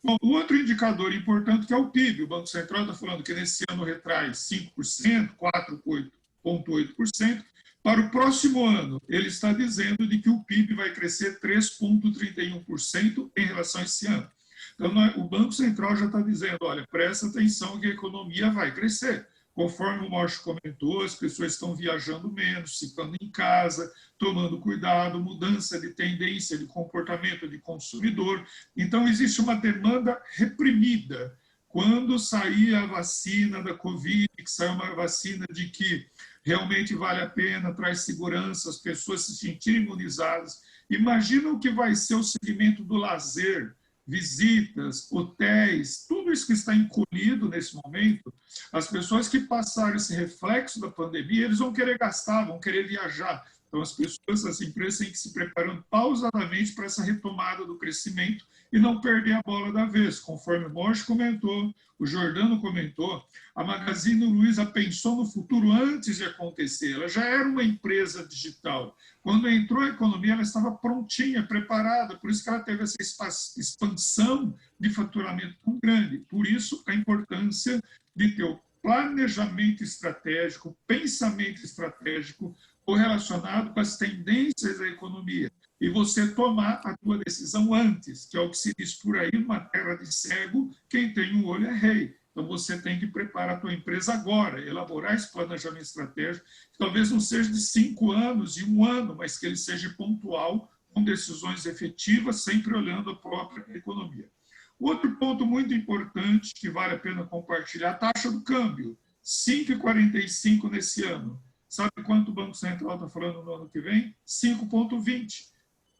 Bom, o outro indicador importante que é o PIB. O Banco Central está falando que nesse ano retrai 5%, 4,8%. Para o próximo ano, ele está dizendo de que o PIB vai crescer 3,31% em relação a esse ano. Então, o Banco Central já está dizendo, olha, presta atenção que a economia vai crescer. Conforme o Márcio comentou, as pessoas estão viajando menos, ficando em casa, tomando cuidado, mudança de tendência de comportamento de consumidor. Então, existe uma demanda reprimida. Quando sair a vacina da Covid, que sai uma vacina de que realmente vale a pena, traz segurança, as pessoas se sentirem imunizadas. Imagina o que vai ser o segmento do lazer, visitas, hotéis, tudo isso que está encolhido nesse momento. As pessoas que passaram esse reflexo da pandemia, eles vão querer gastar, vão querer viajar. Então, as pessoas, as empresas têm que se preparando pausadamente para essa retomada do crescimento e não perder a bola da vez. Conforme o Márcio comentou, o Jordano comentou, a Magazine Luiza pensou no futuro antes de acontecer. Ela já era uma empresa digital. Quando entrou a economia, ela estava prontinha, preparada. Por isso que ela teve essa expansão de faturamento tão grande. Por isso, a importância de ter o planejamento estratégico, pensamento estratégico, correlacionado com as tendências da economia e você tomar a tua decisão antes, que é o que se diz por aí, numa terra de cego, quem tem um olho é rei. Então, você tem que preparar a tua empresa agora, elaborar esse planejamento estratégico, que talvez não seja de 5 anos, de 1 ano, mas que ele seja pontual, com decisões efetivas, sempre olhando a própria economia. Outro ponto muito importante, que vale a pena compartilhar, a taxa do câmbio, 5,45 nesse ano. Sabe quanto o Banco Central está falando no ano que vem? 5,20.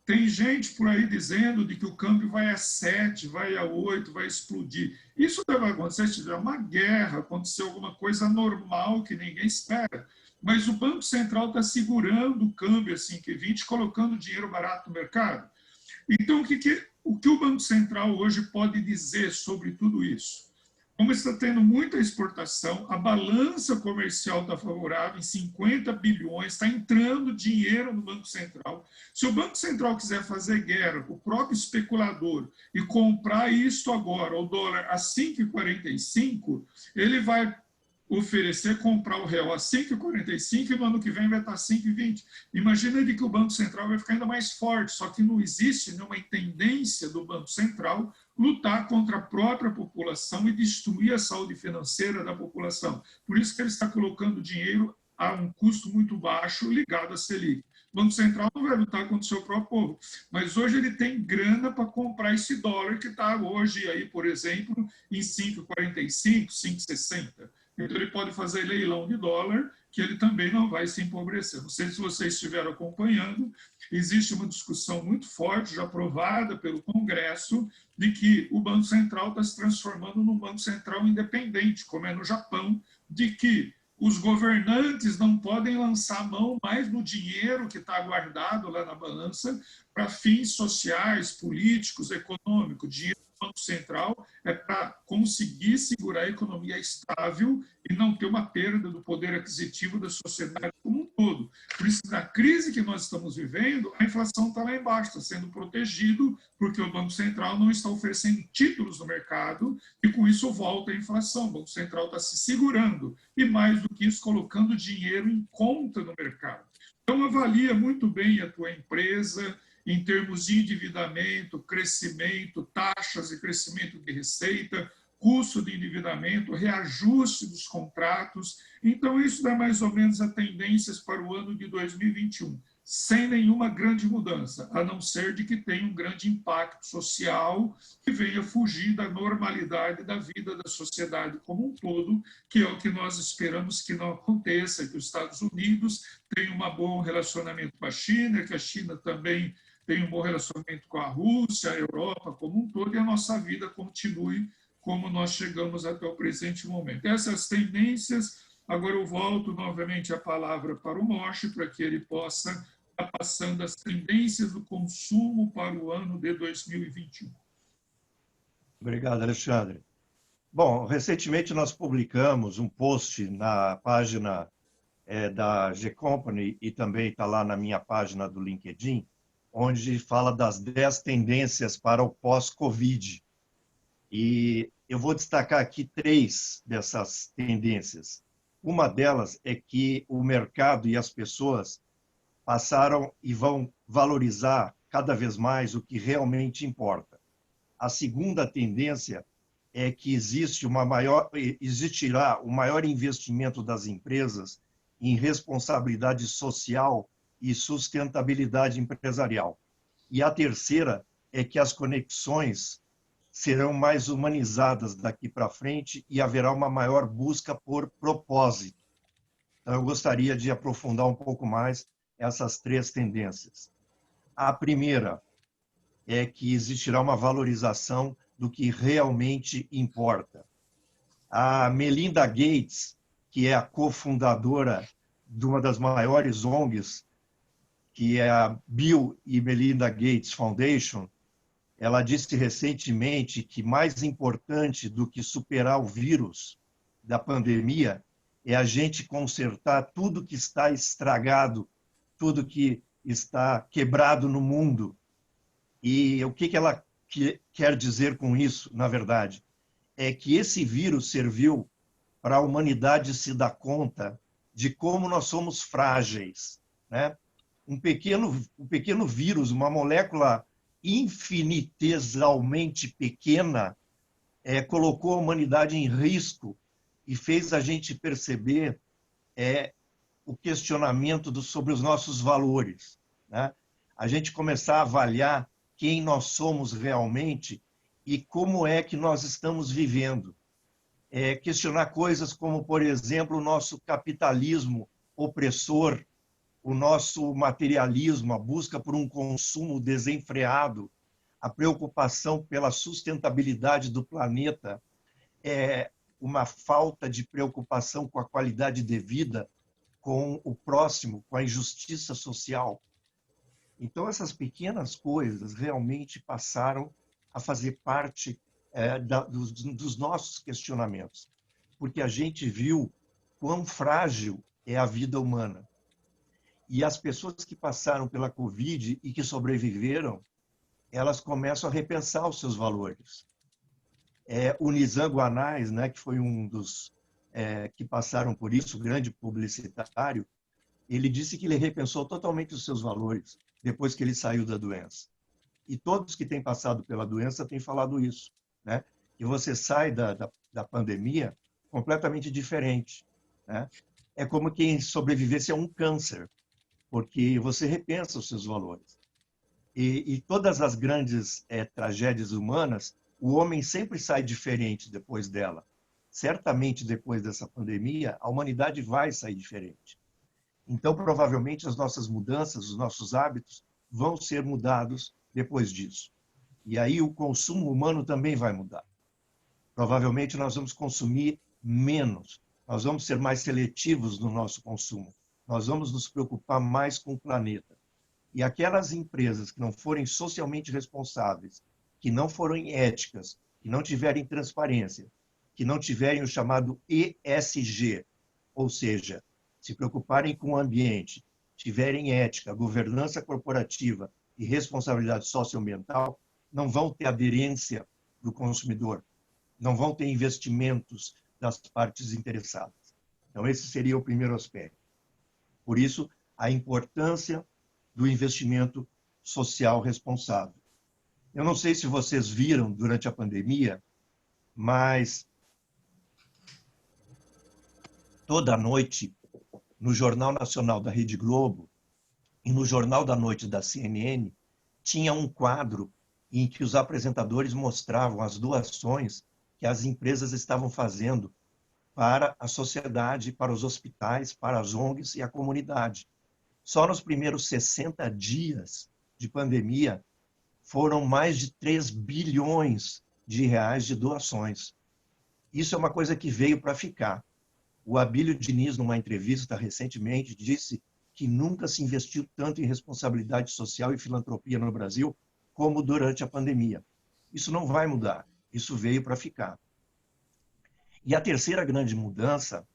Tem gente por aí dizendo de que o câmbio vai a 7, vai a 8, vai explodir. Isso deve acontecer se tiver uma guerra, acontecer alguma coisa anormal que ninguém espera. Mas o Banco Central está segurando o câmbio assim que 20, colocando dinheiro barato no mercado. Então, o que o Banco Central hoje pode dizer sobre tudo isso? Como está tendo muita exportação, a balança comercial está favorável em 50 bilhões, está entrando dinheiro no Banco Central. Se o Banco Central quiser fazer guerra com o próprio especulador e comprar isso agora, o dólar a 5,45, ele vai oferecer comprar o real a 5,45 e no ano que vem vai estar 5,20. Imagina de que o Banco Central vai ficar ainda mais forte, só que não existe nenhuma tendência do Banco Central lutar contra a própria população e destruir a saúde financeira da população. Por isso que ele está colocando dinheiro a um custo muito baixo ligado à Selic. O Banco Central não vai lutar contra o seu próprio povo, mas hoje ele tem grana para comprar esse dólar que está hoje, aí, por exemplo, em 5,45, 5,60. Então ele pode fazer leilão de dólar, que ele também não vai se empobrecer. Não sei se vocês estiveram acompanhando, existe uma discussão muito forte, já aprovada pelo Congresso, de que o Banco Central está se transformando num Banco Central independente, como é no Japão, de que os governantes não podem lançar mão mais no dinheiro que está guardado lá na balança para fins sociais, políticos, econômicos. Dinheiro do Banco Central é para conseguir segurar a economia estável e não ter uma perda do poder aquisitivo da sociedade como um todo. Por isso, na crise que nós estamos vivendo, a inflação está lá embaixo, está sendo protegido, porque o Banco Central não está oferecendo títulos no mercado e, com isso, volta a inflação. O Banco Central está se segurando e, mais do que isso, colocando dinheiro em conta no mercado. Então, avalia muito bem a tua empresa em termos de endividamento, crescimento, taxas e crescimento de receita, custo de endividamento, reajuste dos contratos. Então, isso dá mais ou menos as tendências para o ano de 2021, sem nenhuma grande mudança, a não ser de que tenha um grande impacto social que venha fugir da normalidade da vida da sociedade como um todo, que é o que nós esperamos que não aconteça, que os Estados Unidos tenham um bom relacionamento com a China, que a China também tenha um bom relacionamento com a Rússia, a Europa como um todo, e a nossa vida continue como nós chegamos até o presente momento. Essas tendências, agora eu volto novamente a palavra para o Moche, para que ele possa estar passando as tendências do consumo para o ano de 2021. Obrigado, Alexandre. Bom, recentemente nós publicamos um post na página da G-Company e também está lá na minha página do LinkedIn, onde fala das 10 tendências para o pós-Covid. E eu vou destacar aqui 3 dessas tendências. Uma delas é que o mercado e as pessoas passaram e vão valorizar cada vez mais o que realmente importa. A segunda tendência é que existirá o maior investimento das empresas em responsabilidade social e sustentabilidade empresarial. E a terceira é que as conexões serão mais humanizadas daqui para frente e haverá uma maior busca por propósito. Então, eu gostaria de aprofundar um pouco mais essas 3 tendências. A primeira é que existirá uma valorização do que realmente importa. A Melinda Gates, que é a cofundadora de uma das maiores ONGs, que é a Bill e Melinda Gates Foundation, ela disse recentemente que mais importante do que superar o vírus da pandemia é a gente consertar tudo que está estragado, tudo que está quebrado no mundo. E o que ela quer dizer com isso, na verdade? É que esse vírus serviu para a humanidade se dar conta de como nós somos frágeis, né? Um pequeno vírus, uma molécula infinitesimamente pequena, colocou a humanidade em risco e fez a gente perceber o questionamento sobre os nossos valores, né? A gente começar a avaliar quem nós somos realmente e como é que nós estamos vivendo. Questionar coisas como, por exemplo, o nosso capitalismo opressor, o nosso materialismo, a busca por um consumo desenfreado, a preocupação pela sustentabilidade do planeta, uma falta de preocupação com a qualidade de vida, com o próximo, com a injustiça social. Então, essas pequenas coisas realmente passaram a fazer parte dos nossos questionamentos, porque a gente viu quão frágil é a vida humana. E as pessoas que passaram pela Covid e que sobreviveram, elas começam a repensar os seus valores. O Nizam Guanais, né, que foi um dos que passaram por isso, grande publicitário, ele disse que ele repensou totalmente os seus valores depois que ele saiu da doença. E todos que têm passado pela doença têm falado isso, né? Que você sai da pandemia completamente diferente, né? É como quem sobrevivesse a um câncer, porque você repensa os seus valores. E todas as grandes tragédias humanas, o homem sempre sai diferente depois dela. Certamente, depois dessa pandemia, a humanidade vai sair diferente. Então, provavelmente, as nossas mudanças, os nossos hábitos vão ser mudados depois disso. E aí o consumo humano também vai mudar. Provavelmente, nós vamos consumir menos, nós vamos ser mais seletivos no nosso consumo, nós vamos nos preocupar mais com o planeta. E aquelas empresas que não forem socialmente responsáveis, que não forem éticas, que não tiverem transparência, que não tiverem o chamado ESG, ou seja, se preocuparem com o ambiente, tiverem ética, governança corporativa e responsabilidade socioambiental, não vão ter aderência do consumidor, não vão ter investimentos das partes interessadas. Então, esse seria o primeiro aspecto. Por isso, a importância do investimento social responsável. Eu não sei se vocês viram durante a pandemia, mas toda noite, no Jornal Nacional da Rede Globo e no Jornal da Noite da CNN, tinha um quadro em que os apresentadores mostravam as doações que as empresas estavam fazendo para a sociedade, para os hospitais, para as ONGs e a comunidade. Só nos primeiros 60 dias de pandemia, foram mais de 3 bilhões de reais de doações. Isso é uma coisa que veio para ficar. O Abílio Diniz, numa entrevista recentemente, disse que nunca se investiu tanto em responsabilidade social e filantropia no Brasil como durante a pandemia. Isso não vai mudar, isso veio para ficar. E a terceira grande mudança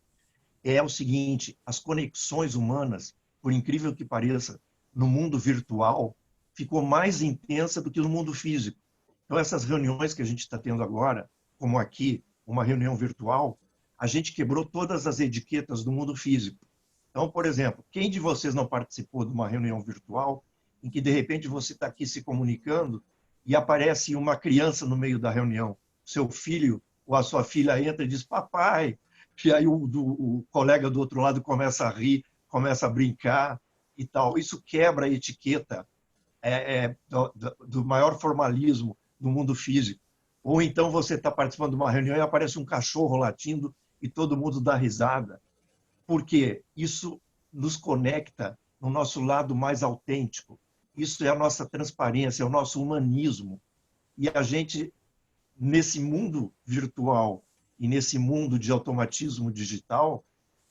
é o seguinte: as conexões humanas, por incrível que pareça, no mundo virtual, ficou mais intensa do que no mundo físico. Então, essas reuniões que a gente está tendo agora, como aqui, uma reunião virtual, a gente quebrou todas as etiquetas do mundo físico. Então, por exemplo, quem de vocês não participou de uma reunião virtual em que, de repente, você está aqui se comunicando e aparece uma criança no meio da reunião, seu filho ou a sua filha entra e diz, papai, e aí o colega do outro lado começa a rir, começa a brincar e tal. Isso quebra a etiqueta do maior formalismo no mundo físico. Ou então você está participando de uma reunião e aparece um cachorro latindo e todo mundo dá risada. Porque isso nos conecta no nosso lado mais autêntico. Isso é a nossa transparência, é o nosso humanismo. E a gente, nesse mundo virtual e nesse mundo de automatismo digital,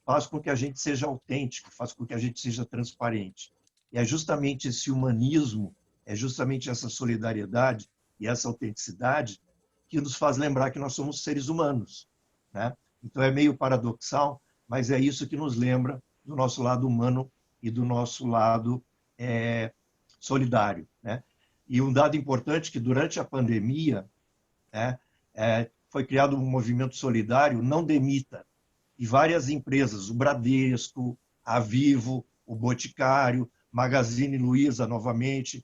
faz com que a gente seja autêntico, faz com que a gente seja transparente. E é justamente esse humanismo, é justamente essa solidariedade e essa autenticidade que nos faz lembrar que nós somos seres humanos, né? Então é meio paradoxal, mas é isso que nos lembra do nosso lado humano e do nosso lado solidário, né? E um dado importante que durante a pandemia, né, foi criado um movimento solidário, Não Demita, e várias empresas, o Bradesco, a Vivo, o Boticário, Magazine Luiza novamente,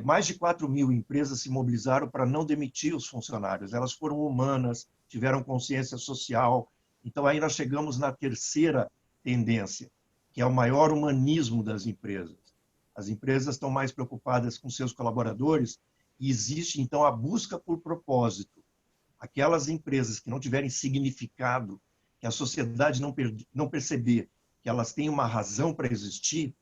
mais de 4.000 empresas se mobilizaram para não demitir os funcionários. Elas foram humanas, tiveram consciência social. Então, aí nós chegamos na terceira tendência, que é o maior humanismo das empresas. As empresas estão mais preocupadas com seus colaboradores e existe, então, a busca por propósito. Aquelas empresas que não tiverem significado, que a sociedade não perceber que elas têm uma razão para existir,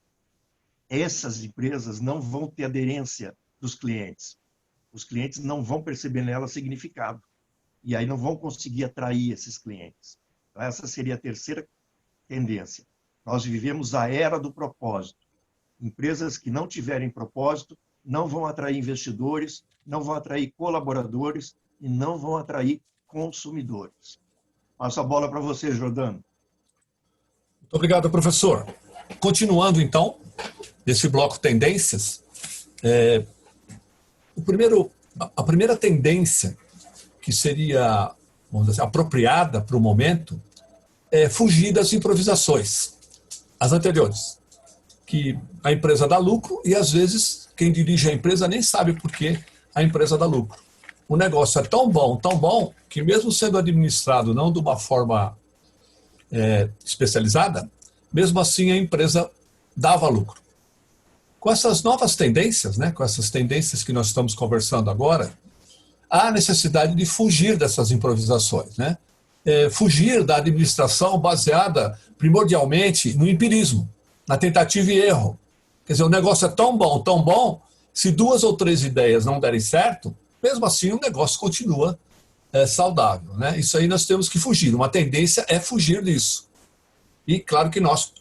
essas empresas não vão ter aderência dos clientes. Os clientes não vão perceber nela significado. E aí não vão conseguir atrair esses clientes. Então, essa seria a terceira tendência. Nós vivemos a era do propósito. Empresas que não tiverem propósito não vão atrair investidores, não vão atrair colaboradores e não vão atrair consumidores. Passo a bola para você, Jordano. Muito obrigado, professor. Continuando, então, nesse bloco tendências, a primeira tendência que seria, vamos dizer, apropriada para o momento é fugir das improvisações, as anteriores, que a empresa dá lucro e, às vezes, quem dirige a empresa nem sabe por que a empresa dá lucro. O negócio é tão bom, que mesmo sendo administrado não de uma forma especializada, mesmo assim a empresa dava lucro. Com essas novas tendências, né, com essas tendências que nós estamos conversando agora, há necessidade de fugir dessas improvisações, né? Fugir da administração baseada primordialmente no empirismo, na tentativa e erro. Quer dizer, o negócio é tão bom, se 2 ou 3 ideias não derem certo, mesmo assim o negócio continua saudável, né? Isso aí nós temos que fugir. Uma tendência é fugir disso. E claro que nós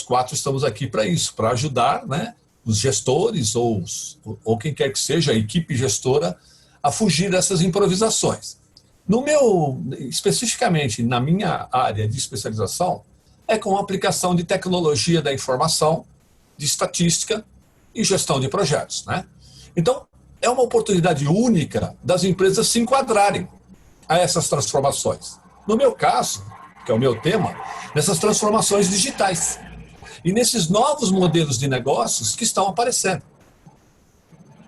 4 estamos aqui para isso, para ajudar, né, os gestores ou quem quer que seja, a equipe gestora, a fugir dessas improvisações. Especificamente na minha área de especialização, é com a aplicação de tecnologia da informação, de estatística e gestão de projetos, né? Então, é uma oportunidade única das empresas se enquadrarem a essas transformações. No meu caso, que é o meu tema, nessas transformações digitais e nesses novos modelos de negócios que estão aparecendo.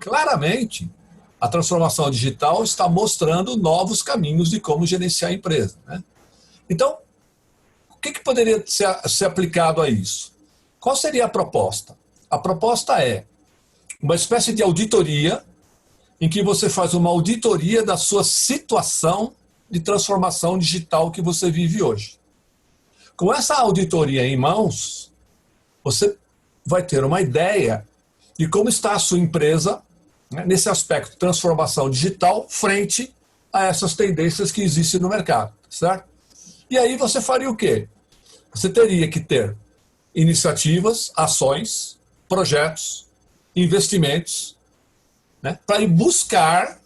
Claramente, a transformação digital está mostrando novos caminhos de como gerenciar a empresa, né? Então, o que poderia ser aplicado a isso? Qual seria a proposta? A proposta é uma espécie de auditoria em que você faz uma auditoria da sua situação de transformação digital que você vive hoje. Com essa auditoria em mãos, você vai ter uma ideia de como está a sua empresa, né, nesse aspecto de transformação digital frente a essas tendências que existem no mercado, certo? E aí você faria o quê? Você teria que ter iniciativas, ações, projetos, investimentos, né, para ir buscar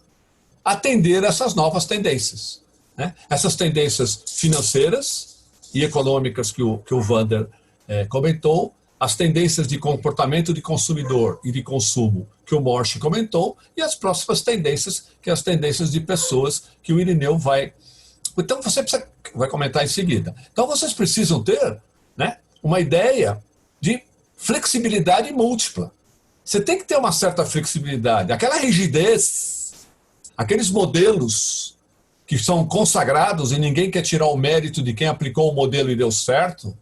atender essas novas tendências, né? Essas tendências financeiras e econômicas que o Wander comentou, as tendências de comportamento de consumidor e de consumo que o Morsch comentou, e as próximas tendências, que é as tendências de pessoas que o Irineu vai comentar em seguida. Então vocês precisam ter, né, uma ideia de flexibilidade múltipla. Você tem que ter uma certa flexibilidade. Aquela rigidez, aqueles modelos que são consagrados e ninguém quer tirar o mérito de quem aplicou o modelo e deu certo,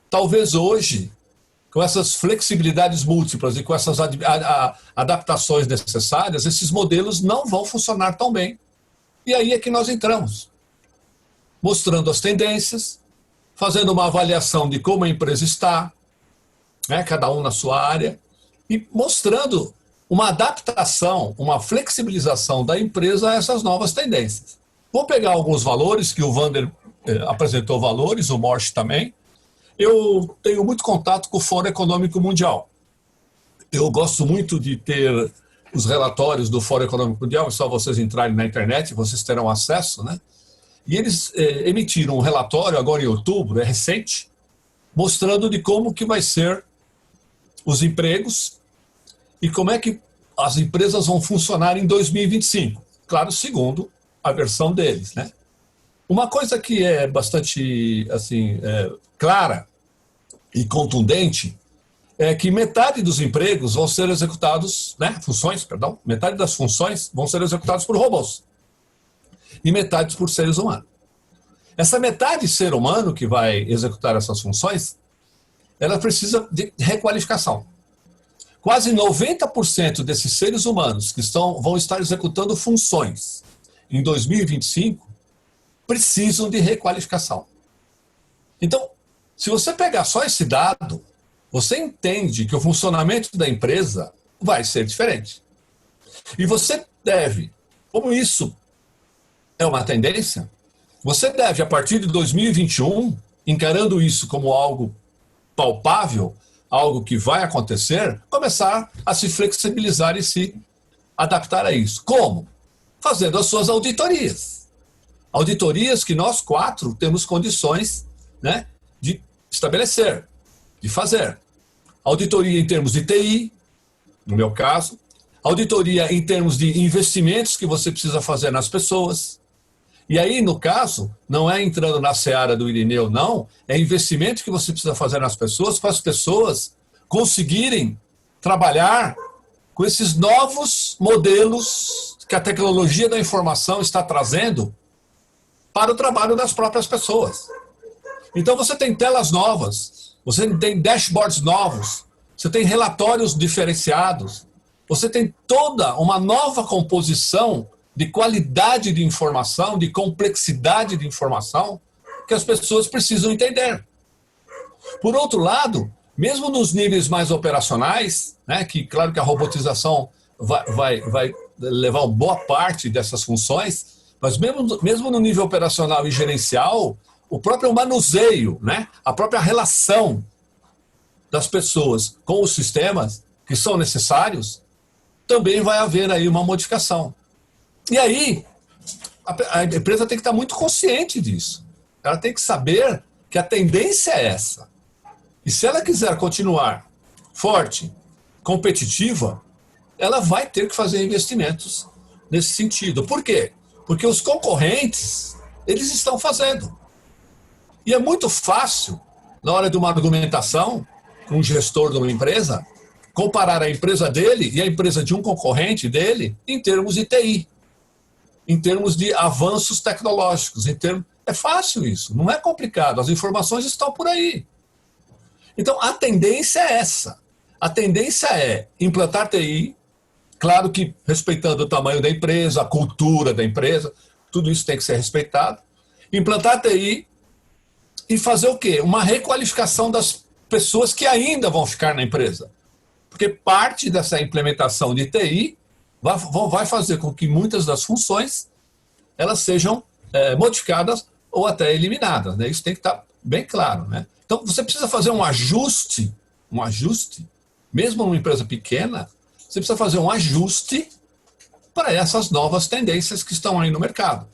talvez hoje, com essas flexibilidades múltiplas e com essas adaptações necessárias, esses modelos não vão funcionar tão bem. E aí é que nós entramos, mostrando as tendências, fazendo uma avaliação de como a empresa está, né, cada um na sua área, e mostrando uma adaptação, uma flexibilização da empresa a essas novas tendências. Vou pegar alguns valores, que o Wander apresentou valores, o Morsch também. Eu tenho muito contato com o Fórum Econômico Mundial. Eu gosto muito de ter os relatórios do Fórum Econômico Mundial, é só vocês entrarem na internet, vocês terão acesso, né? E eles emitiram um relatório agora em outubro, é recente, mostrando de como que vai ser os empregos e como é que as empresas vão funcionar em 2025. Claro, segundo a versão deles, né? Uma coisa que é bastante assim, clara e contundente é que metade dos empregos vão ser executados, né, metade das funções vão ser executadas por robôs e metade por seres humanos. Essa metade ser humano que vai executar essas funções, ela precisa de requalificação. Quase 90% desses seres humanos que vão estar executando funções em 2025 precisam de requalificação. Então, se você pegar só esse dado, você entende que o funcionamento da empresa vai ser diferente. E você deve, como isso é uma tendência, você deve, a partir de 2021, encarando isso como algo palpável, algo que vai acontecer, começar a se flexibilizar e se adaptar a isso. Como? Fazendo as suas auditorias. Auditorias que nós 4 temos condições, né, de estabelecer, de fazer. Auditoria em termos de TI, no meu caso. Auditoria em termos de investimentos que você precisa fazer nas pessoas. E aí, no caso, não é entrando na seara do Irineu, não, é investimento que você precisa fazer nas pessoas para as pessoas conseguirem trabalhar com esses novos modelos que a tecnologia da informação está trazendo para o trabalho das próprias pessoas. Então, você tem telas novas, você tem dashboards novos, você tem relatórios diferenciados, você tem toda uma nova composição de qualidade de informação, de complexidade de informação, que as pessoas precisam entender. Por outro lado, mesmo nos níveis mais operacionais, né, que claro que a robotização vai levar uma boa parte dessas funções, mas mesmo no nível operacional e gerencial, o próprio manuseio, né, a própria relação das pessoas com os sistemas que são necessários, também vai haver aí uma modificação. E aí, a empresa tem que estar muito consciente disso. Ela tem que saber que a tendência é essa. E se ela quiser continuar forte, competitiva, ela vai ter que fazer investimentos nesse sentido. Por quê? Porque os concorrentes, eles estão fazendo. E é muito fácil, na hora de uma argumentação, com um gestor de uma empresa, comparar a empresa dele e a empresa de um concorrente dele em termos de TI. Em termos de avanços tecnológicos. É fácil isso, não é complicado, as informações estão por aí. Então, a tendência é essa. A tendência é implantar TI, claro que respeitando o tamanho da empresa, a cultura da empresa, tudo isso tem que ser respeitado. Implantar TI e fazer o quê? Uma requalificação das pessoas que ainda vão ficar na empresa. Porque parte dessa implementação de TI vai fazer com que muitas das funções elas sejam modificadas ou até eliminadas, né? Isso tem que estar bem claro, né? Então, você precisa fazer um ajuste, mesmo numa empresa pequena, você precisa fazer um ajuste para essas novas tendências que estão aí no mercado.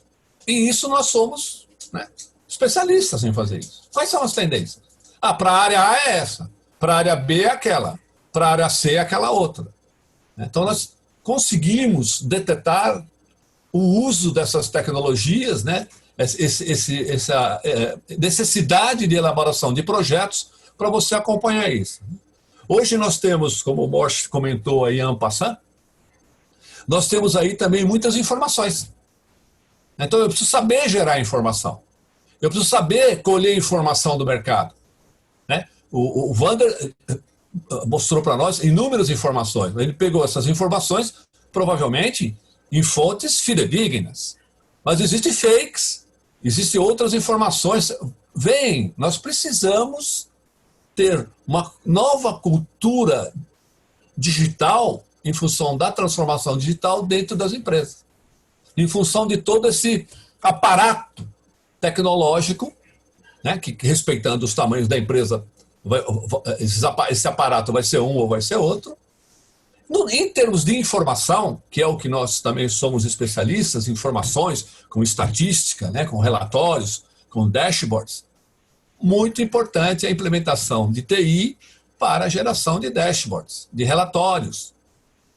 E isso nós somos, né, especialistas em fazer isso. Quais são as tendências? Para a área A é essa, para a área B é aquela, para a área C é aquela outra. Então, nós conseguimos detectar o uso dessas tecnologias, né? Essa necessidade de elaboração de projetos para você acompanhar isso. Hoje nós temos, como o Morsch comentou aí en passant, nós temos aí também muitas informações. Então eu preciso saber gerar informação. Eu preciso saber colher informação do mercado. Né? O Wander mostrou para nós inúmeras informações. Ele pegou essas informações, provavelmente, em fontes fidedignas. Mas existem fakes, existem outras informações. Nós precisamos ter uma nova cultura digital em função da transformação digital dentro das empresas. Em função de todo esse aparato tecnológico, né, que respeitando os tamanhos da empresa, esse aparato vai ser um ou vai ser outro. Em termos de informação, que é o que nós também somos especialistas, informações com estatística, né, com relatórios, com dashboards, muito importante a implementação de TI para a geração de dashboards, de relatórios,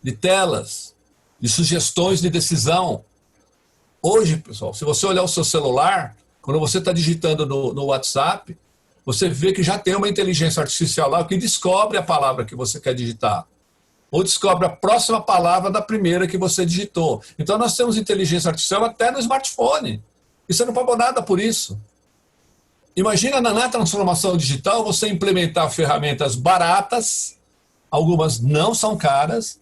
de telas, de sugestões de decisão. Hoje, pessoal, se você olhar o seu celular, quando você está digitando no WhatsApp, você vê que já tem uma inteligência artificial lá que descobre a palavra que você quer digitar. Ou descobre a próxima palavra da primeira que você digitou. Então, nós temos inteligência artificial até no smartphone. E você não pagou nada por isso. Imagina na transformação digital você implementar ferramentas baratas, algumas não são caras,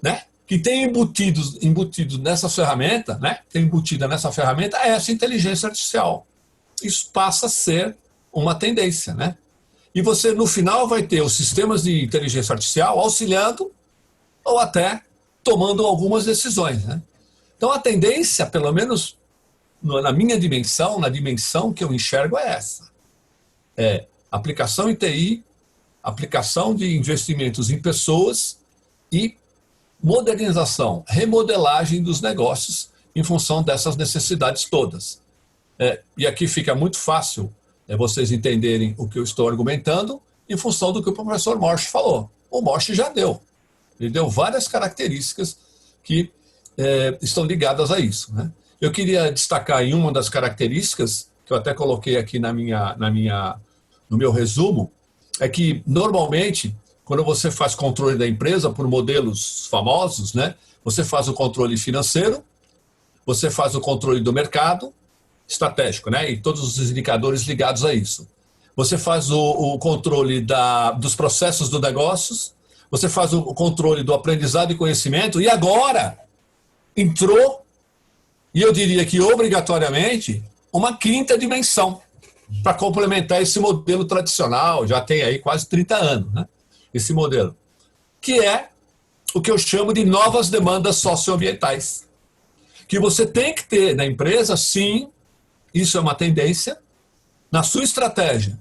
né? Que tem embutido nessa ferramenta, né? Tem embutida nessa ferramenta essa inteligência artificial. Isso passa a ser uma tendência, né? e você, no final, vai ter os sistemas de inteligência artificial auxiliando ou até tomando algumas decisões, né? Então, a tendência, pelo menos na minha dimensão, na dimensão que eu enxergo, é essa. É aplicação em TI, aplicação de investimentos em pessoas e modernização, remodelagem dos negócios em função dessas necessidades todas. E aqui fica muito fácil vocês entenderem o que eu estou argumentando em função do que o professor Morsch falou. O Morsch já deu. Ele deu várias características que estão ligadas a isso, né? Eu queria destacar em uma das características, que eu até coloquei aqui no meu resumo, é que, normalmente, quando você faz controle da empresa por modelos famosos, né, você faz o controle financeiro, você faz o controle do mercado estratégico, né, e todos os indicadores ligados a isso. Você faz o controle dos processos do negócios, você faz o controle do aprendizado e conhecimento, e agora entrou, e eu diria que obrigatoriamente, uma quinta dimensão para complementar esse modelo tradicional, já tem aí quase 30 anos, né? Esse modelo, que é o que eu chamo de novas demandas socioambientais, que você tem que ter na empresa, sim, isso é uma tendência, na sua estratégia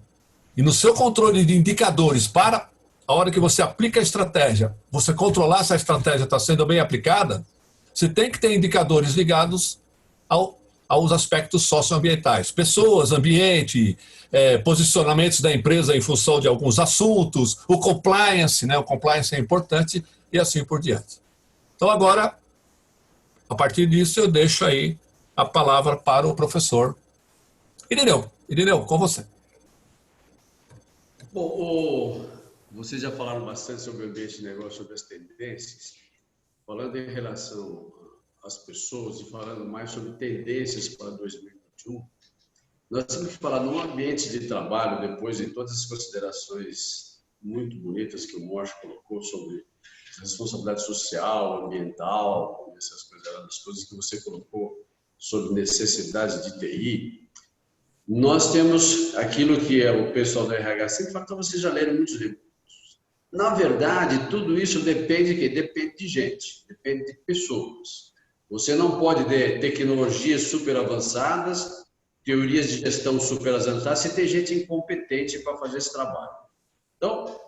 e no seu controle de indicadores para a hora que você aplica a estratégia, você controlar se a estratégia está sendo bem aplicada, você tem que ter indicadores ligados aos aspectos socioambientais. Pessoas, ambiente, posicionamentos da empresa em função de alguns assuntos, o compliance, né? O compliance é importante e assim por diante. Então, agora, a partir disso, eu deixo aí a palavra para o professor Irineu. Irineu, com você. Bom, vocês já falaram bastante sobre o ambiente de negócio, sobre as tendências. Falando em relação às pessoas e falando mais sobre tendências para 2021, nós temos que falar num ambiente de trabalho, depois de todas as considerações muito bonitas que o Morsch colocou sobre responsabilidade social, ambiental, essas coisas que você colocou sobre necessidade de TI. Nós temos aquilo que o pessoal do RH sempre fala, então vocês já leram muitos livros. Na verdade, tudo isso depende de quê? Depende de gente, depende de pessoas. Você não pode ter tecnologias super avançadas, teorias de gestão super avançadas, se tem gente incompetente para fazer esse trabalho. Então,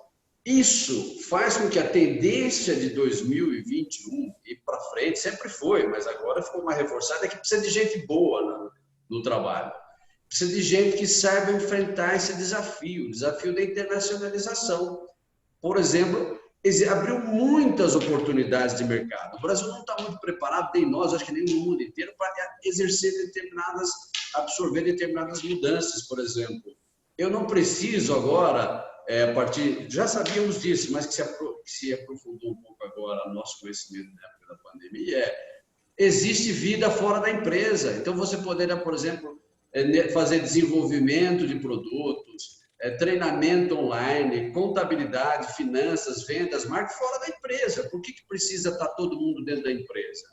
isso faz com que a tendência de 2021 e para frente, sempre foi, mas agora ficou mais reforçada, é que precisa de gente boa no trabalho. Precisa de gente que saiba enfrentar esse desafio, o desafio da internacionalização. Por exemplo, abriu muitas oportunidades de mercado. O Brasil não está muito preparado, nem nós, acho que nem no mundo inteiro, para absorver determinadas mudanças, por exemplo. Eu não preciso agora, já sabíamos disso, mas que se aprofundou um pouco agora no nosso conhecimento na época da pandemia, existe vida fora da empresa. Então, você poderia, por exemplo, fazer desenvolvimento de produtos, treinamento online, contabilidade, finanças, vendas, marketing fora da empresa. Por que precisa estar todo mundo dentro da empresa?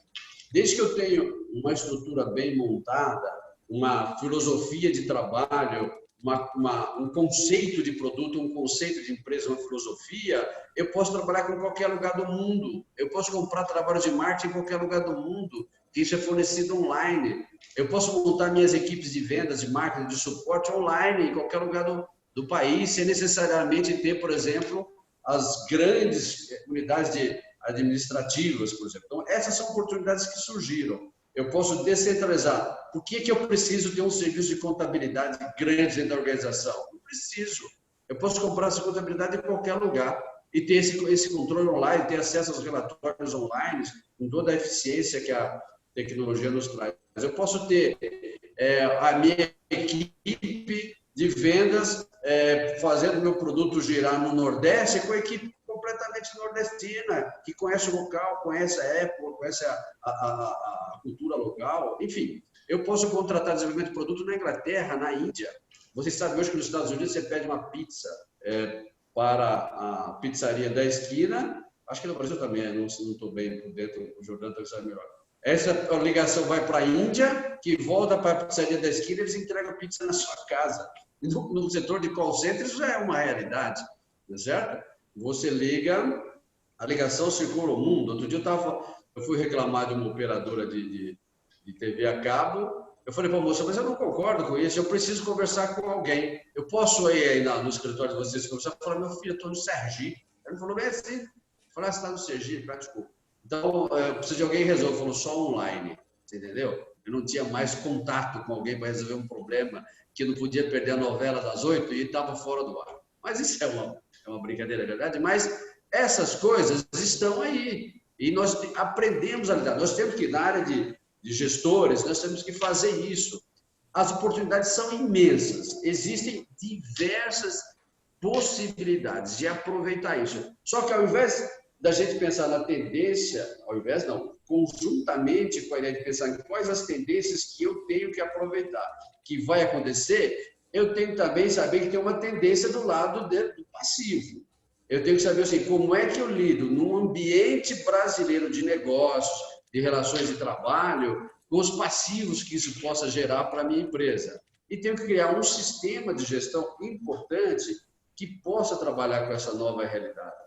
Desde que eu tenha uma estrutura bem montada, uma filosofia de trabalho, um conceito de produto, um conceito de empresa, uma filosofia, eu posso trabalhar com qualquer lugar do mundo. Eu posso comprar trabalho de marketing em qualquer lugar do mundo, que isso é fornecido online. Eu posso montar minhas equipes de vendas, de marketing, de suporte online em qualquer lugar do país, sem necessariamente ter, por exemplo, as grandes unidades administrativas, por exemplo. Então, essas são oportunidades que surgiram. Eu posso descentralizar. Por que eu preciso ter um serviço de contabilidade grande dentro da organização? Não preciso. Eu posso comprar essa contabilidade em qualquer lugar e ter esse controle online, ter acesso aos relatórios online, com toda a eficiência que a tecnologia nos traz. Eu posso ter a minha equipe de vendas fazendo meu produto girar no Nordeste com a equipe completamente nordestina, que conhece o local, conhece a época, conhece a cultura local. Enfim, eu posso contratar desenvolvimento de produto na Inglaterra, na Índia. Vocês sabem hoje que nos Estados Unidos você pede uma pizza para a pizzaria da esquina, acho que no Brasil também, não estou bem por dentro, o Jordão talvez saiba melhor. Essa ligação vai para a Índia, que volta para a pizzaria da esquina, eles entregam pizza na sua casa. No setor de call center, isso já é uma realidade, não é certo? Você liga, a ligação circula o mundo. Outro dia eu fui reclamar de uma operadora de TV a cabo. Eu falei para a moça, mas eu não concordo com isso, eu preciso conversar com alguém. Eu posso ir aí no escritório de vocês conversar? Eu falei, meu filho, eu estou no Sergipe. Ele falou, é assim. Eu falei, você está no Sergipe? Desculpa. Então, eu preciso de alguém que resolva. Ele falou, só online. Você entendeu? Eu não tinha mais contato com alguém para resolver um problema que não podia perder a novela das 8 e estava fora do ar. Mas isso é uma brincadeira, é verdade? Mas essas coisas estão aí. E nós aprendemos a lidar. Nós temos que, na área de gestores, nós temos que fazer isso. As oportunidades são imensas. Existem diversas possibilidades de aproveitar isso. Só que ao invés da gente pensar na tendência, conjuntamente com a ideia de pensar em quais as tendências que eu tenho que aproveitar, que vai acontecer, eu tenho também saber que tem uma tendência do lado do passivo. Eu tenho que saber assim, como é que eu lido num ambiente brasileiro de negócios, de relações de trabalho, com os passivos que isso possa gerar para a minha empresa. E tenho que criar um sistema de gestão importante que possa trabalhar com essa nova realidade.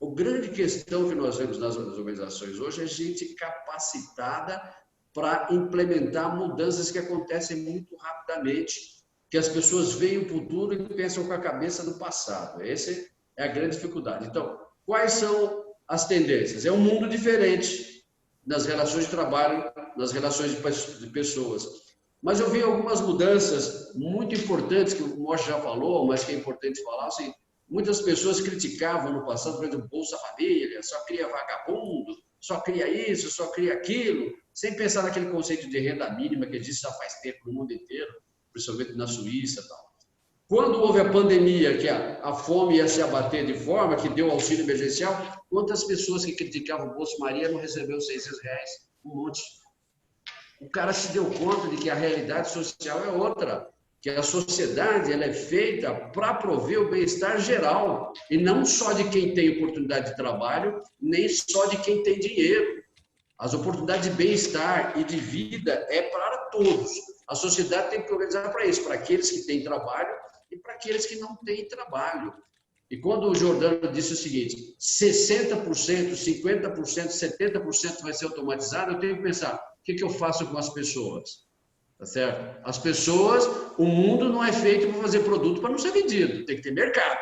A grande questão que nós vemos nas organizações hoje é gente capacitada para implementar mudanças que acontecem muito rapidamente, que as pessoas veem o futuro e pensam com a cabeça do passado. Essa é a grande dificuldade. Então, quais são as tendências? É um mundo diferente nas relações de trabalho, nas relações de pessoas. Mas eu vi algumas mudanças muito importantes, que o Mocha já falou, mas que é importante falar. Assim, muitas pessoas criticavam no passado, por exemplo, Bolsa Família, só cria vagabundo, só cria isso, só cria aquilo, sem pensar naquele conceito de renda mínima que existe já faz tempo no mundo inteiro, principalmente na Suíça e tal. Quando houve a pandemia, que a fome ia se abater de forma que deu auxílio emergencial, quantas pessoas que criticavam o Bolsa Maria não recebeu R$600? Um monte. O cara se deu conta de que a realidade social é outra, que a sociedade ela é feita para prover o bem-estar geral, e não só de quem tem oportunidade de trabalho, nem só de quem tem dinheiro. As oportunidades de bem-estar e de vida é para todos. A sociedade tem que organizar para isso, para aqueles que têm trabalho e para aqueles que não têm trabalho. E quando o Giordano disse o seguinte, 60%, 50%, 70% vai ser automatizado, eu tenho que pensar, o que eu faço com as pessoas? Tá certo? As pessoas, o mundo não é feito para fazer produto para não ser vendido, tem que ter mercado.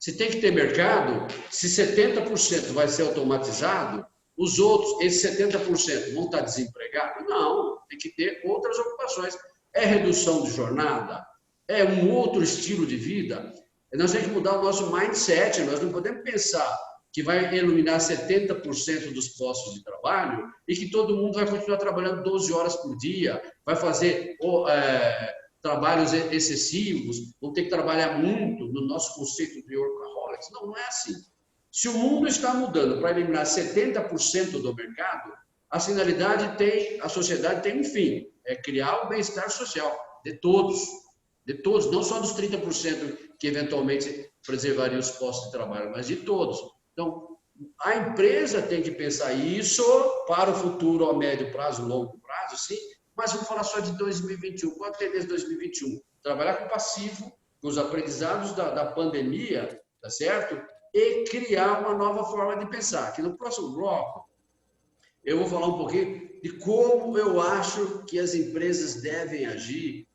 Se tem que ter mercado, se 70% vai ser automatizado, os outros, esses 70%, vão estar desempregados? Não, tem que ter outras ocupações. É redução de jornada? É um outro estilo de vida? Nós temos que mudar o nosso mindset, nós não podemos pensar que vai eliminar 70% dos postos de trabalho e que todo mundo vai continuar trabalhando 12 horas por dia, vai fazer trabalhos excessivos, vão ter que trabalhar muito no nosso conceito de workaholics. Não, não é assim. Se o mundo está mudando para eliminar 70% do mercado, a finalidade a sociedade tem um fim, é criar o bem-estar social de todos, não só dos 30% que eventualmente preservariam os postos de trabalho, mas de todos. Então, a empresa tem que pensar isso para o futuro, a médio prazo, longo prazo, sim, mas vamos falar só de 2021. Qual a tendência de 2021? Trabalhar com passivo, com os aprendizados da pandemia, tá certo? E criar uma nova forma de pensar. Aqui no próximo bloco, eu vou falar um pouquinho de como eu acho que as empresas devem agir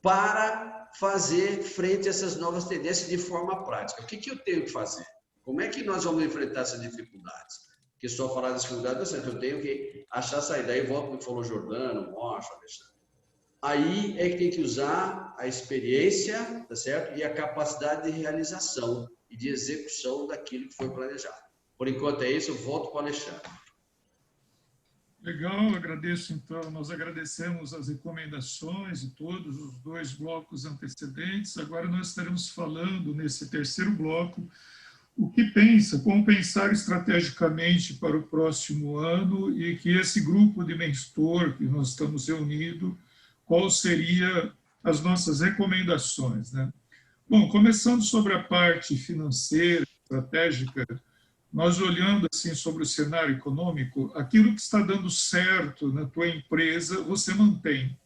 para fazer frente a essas novas tendências de forma prática. O que eu tenho que fazer? Como é que nós vamos enfrentar essas dificuldades? Porque só falar das dificuldades, eu tenho que achar saída. Aí volta o que falou Giordano, Mocha, Alexandre. Aí é que tem que usar a experiência, tá certo? E a capacidade de realização e de execução daquilo que foi planejado. Por enquanto é isso, eu volto para o Alexandre. Legal, agradeço então. Nós agradecemos as recomendações de todos os dois blocos antecedentes. Agora nós estaremos falando nesse terceiro bloco o que pensa, como pensar estrategicamente para o próximo ano e que esse grupo de mentor que nós estamos reunidos, qual seria as nossas recomendações, né? Bom, começando sobre a parte financeira, estratégica nós olhando assim sobre o cenário econômico, aquilo que está dando certo na tua empresa, você mantém.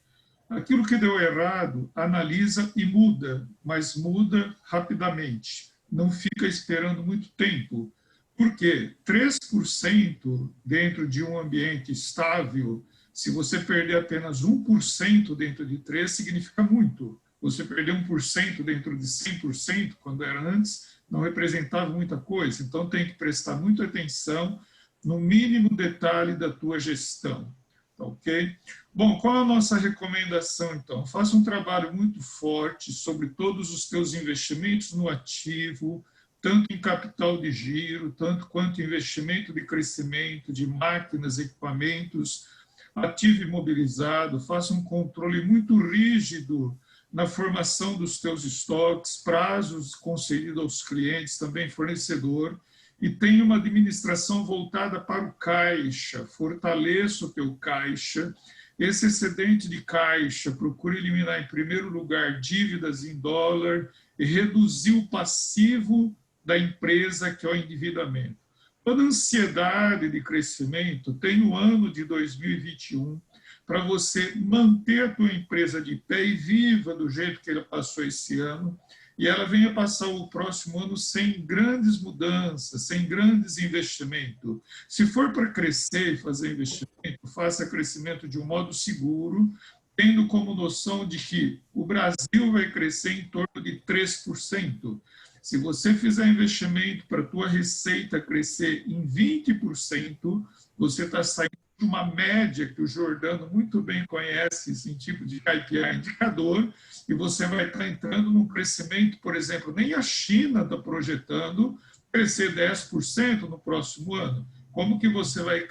Aquilo que deu errado, analisa e muda, mas muda rapidamente. Não fica esperando muito tempo. Por quê? 3% dentro de um ambiente estável, se você perder apenas 1% dentro de 3%, significa muito. Você perder 1% dentro de 100%, quando era antes, não representava muita coisa. Então, tem que prestar muita atenção no mínimo detalhe da tua gestão. Ok? Bom, qual a nossa recomendação, então? Faça um trabalho muito forte sobre todos os teus investimentos no ativo, tanto em capital de giro, tanto quanto investimento de crescimento, de máquinas, equipamentos, ativo imobilizado. Faça um controle muito rígido na formação dos teus estoques, prazos concedidos aos clientes, também fornecedor, e tenha uma administração voltada para o caixa, fortaleça o teu caixa. Esse excedente de caixa, procure eliminar, em primeiro lugar, dívidas em dólar e reduzir o passivo da empresa, que é o endividamento. Toda ansiedade de crescimento tem o ano de 2021 para você manter a tua empresa de pé e viva do jeito que ela passou esse ano, e ela venha passar o próximo ano sem grandes mudanças, sem grandes investimentos. Se for para crescer e fazer investimento, faça crescimento de um modo seguro, tendo como noção de que o Brasil vai crescer em torno de 3%. Se você fizer investimento para a tua receita crescer em 20%, você está saindo de uma média que o Jordano muito bem conhece, esse tipo de KPI indicador, e você vai estar entrando num crescimento, por exemplo, nem a China está projetando crescer 10% no próximo ano. Como que você vai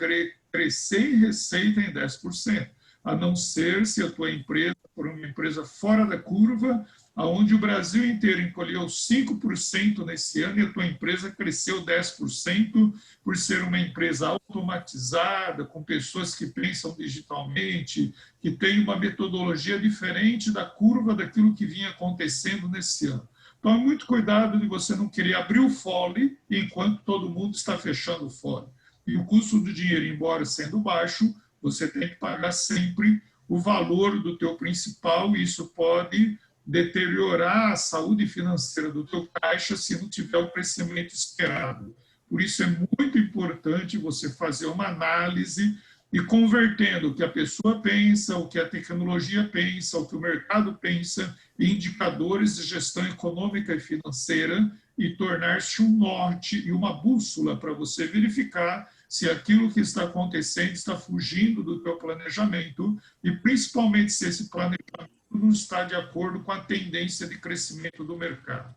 crescer em receita em 10%? A não ser se a tua empresa for uma empresa fora da curva, onde o Brasil inteiro encolheu 5% nesse ano e a tua empresa cresceu 10% por ser uma empresa automatizada, com pessoas que pensam digitalmente, que tem uma metodologia diferente da curva daquilo que vinha acontecendo nesse ano. Tome muito cuidado de você não querer abrir o fole enquanto todo mundo está fechando o fole. E o custo do dinheiro, embora sendo baixo, você tem que pagar sempre o valor do teu principal, e isso pode deteriorar a saúde financeira do teu caixa se não tiver o crescimento esperado. Por isso é muito importante você fazer uma análise e convertendo o que a pessoa pensa, o que a tecnologia pensa, o que o mercado pensa, em indicadores de gestão econômica e financeira, e tornar-se um norte e uma bússola para você verificar se aquilo que está acontecendo está fugindo do teu planejamento e principalmente se esse planejamento não está de acordo com a tendência de crescimento do mercado.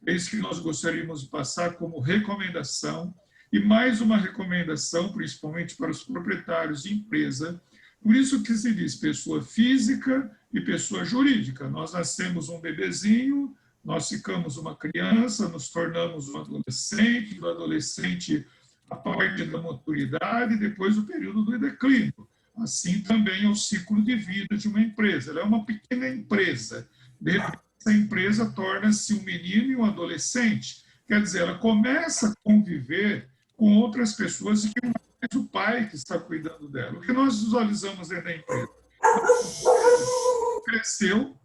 É isso que nós gostaríamos de passar como recomendação, e mais uma recomendação, principalmente para os proprietários de empresa. Por isso que se diz pessoa física e pessoa jurídica. Nós nascemos um bebezinho, nós ficamos uma criança, nos tornamos um adolescente, do adolescente a parte da maturidade e depois o período do declínio. Assim também é o ciclo de vida de uma empresa. Ela é uma pequena empresa. De repente, essa empresa torna-se um menino e um adolescente. Quer dizer, ela começa a conviver com outras pessoas e que não é mais o pai que está cuidando dela. O que nós visualizamos dentro da empresa? Cresceu,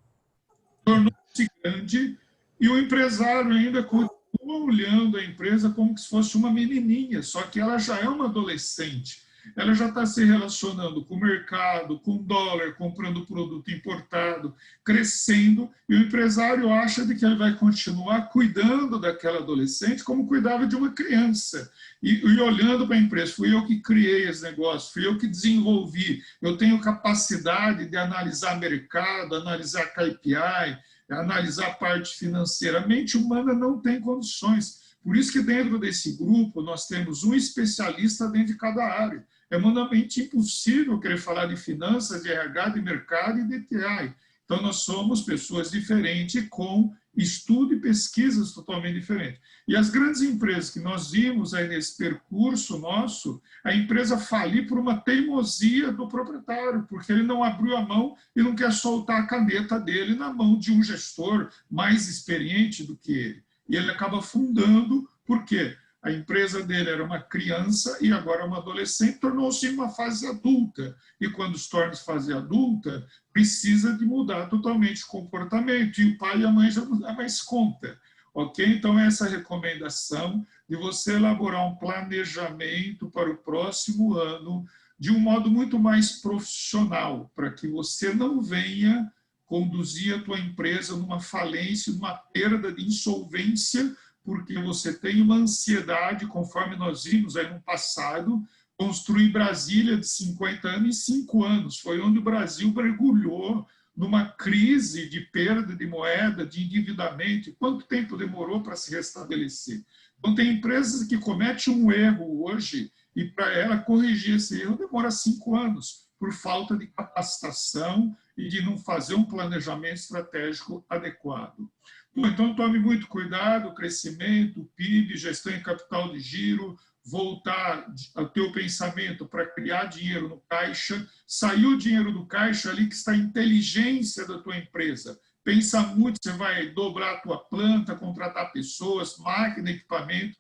tornou-se grande e o empresário ainda continua olhando a empresa como se fosse uma menininha, só que ela já é uma adolescente. Ela já está se relacionando com o mercado, com o dólar, comprando produto importado, crescendo, e o empresário acha de que ele vai continuar cuidando daquela adolescente como cuidava de uma criança. E olhando para a empresa, fui eu que criei esse negócio, fui eu que desenvolvi, eu tenho capacidade de analisar mercado, analisar KPI, analisar a parte financeira. A mente humana não tem condições. Por isso que dentro desse grupo nós temos um especialista dentro de cada área. É humanamente impossível querer falar de finanças, de RH, de mercado e de TI. Então nós somos pessoas diferentes com estudo e pesquisas totalmente diferentes. E as grandes empresas que nós vimos aí nesse percurso nosso, a empresa falir por uma teimosia do proprietário, porque ele não abriu a mão e não quer soltar a caneta dele na mão de um gestor mais experiente do que ele. E ele acaba fundando, por quê? A empresa dele era uma criança e agora uma adolescente, tornou-se uma fase adulta. E quando se torna fase adulta, precisa de mudar totalmente o comportamento. E o pai e a mãe já não dão mais conta. Ok? Então, essa recomendação de você elaborar um planejamento para o próximo ano de um modo muito mais profissional, para que você não venha conduzir a tua empresa numa falência, numa perda de insolvência, porque você tem uma ansiedade, conforme nós vimos aí no passado, construir Brasília de 50 anos em 5 anos. Foi onde o Brasil mergulhou numa crise de perda de moeda, de endividamento. E quanto tempo demorou para se restabelecer? Então, tem empresas que cometem um erro hoje e para ela corrigir esse erro demora 5 anos, por falta de capacitação e de não fazer um planejamento estratégico adequado. Bom, então, tome muito cuidado, crescimento, PIB, gestão em capital de giro, voltar ao teu pensamento para criar dinheiro no caixa, saiu o dinheiro do caixa ali que está a inteligência da tua empresa. Pensa muito, você vai dobrar a tua planta, contratar pessoas, máquina, equipamento.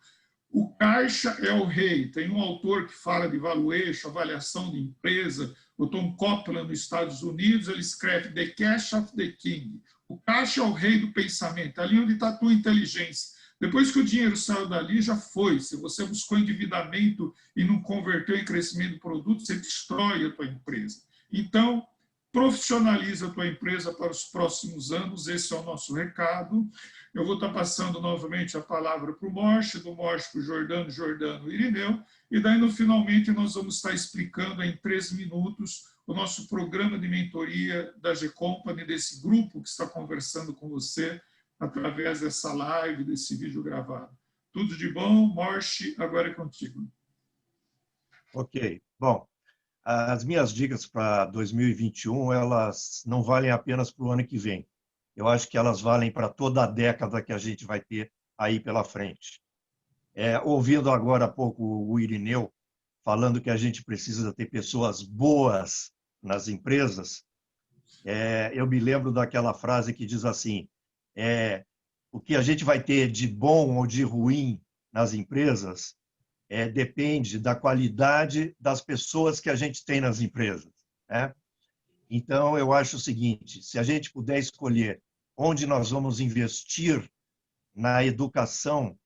O caixa é o rei. Tem um autor que fala de valuation, avaliação de empresa, o Tom Copeland, nos Estados Unidos, ele escreve The Cash of the King. O caixa é o rei do pensamento, ali onde está a tua inteligência. Depois que o dinheiro saiu dali, já foi. Se você buscou endividamento e não converteu em crescimento do produto, você destrói a tua empresa. Então, profissionaliza a tua empresa para os próximos anos, esse é o nosso recado. Eu vou estar passando novamente a palavra para o Morche, do Morche para o Jordano, Jordano e Irineu, e daí, no finalmente, nós vamos estar explicando em 3 minutos o nosso programa de mentoria da G-Company, desse grupo que está conversando com você através dessa live, desse vídeo gravado. Tudo de bom, Morche, agora é contigo. Ok, bom, as minhas dicas para 2021, elas não valem apenas para o ano que vem. Eu acho que elas valem para toda a década que a gente vai ter aí pela frente. Ouvindo agora há pouco o Irineu falando que a gente precisa ter pessoas boas nas empresas, eu me lembro daquela frase que diz assim, o que a gente vai ter de bom ou de ruim nas empresas depende da qualidade das pessoas que a gente tem nas empresas, né? Então, eu acho o seguinte, se a gente puder escolher onde nós vamos investir na educação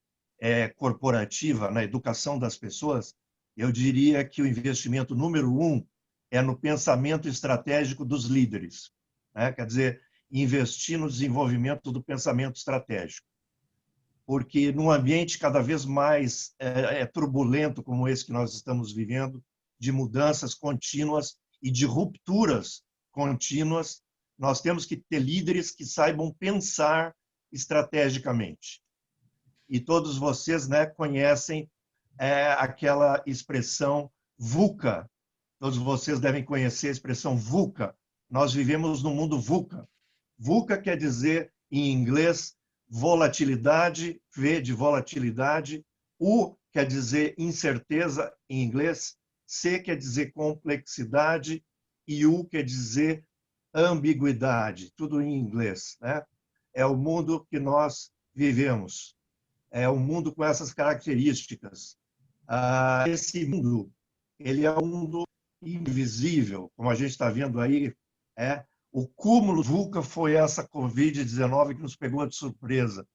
corporativa, na educação das pessoas, eu diria que o investimento número 1 é no pensamento estratégico dos líderes, né? Quer dizer, investir no desenvolvimento do pensamento estratégico. Porque num ambiente cada vez mais turbulento como esse que nós estamos vivendo, de mudanças contínuas e de rupturas contínuas, nós temos que ter líderes que saibam pensar estrategicamente. E todos vocês, né, conhecem aquela expressão VUCA. Todos vocês devem conhecer a expressão VUCA. Nós vivemos no mundo VUCA. VUCA quer dizer, em inglês, volatilidade, V de volatilidade, U quer dizer incerteza em inglês, C quer dizer complexidade e U quer dizer ambiguidade, tudo em inglês, né? É o mundo que nós vivemos, é um mundo com essas características. Esse mundo, ele é um mundo invisível, como a gente está vendo aí, o cúmulo VUCA foi essa Covid-19 que nos pegou de surpresa.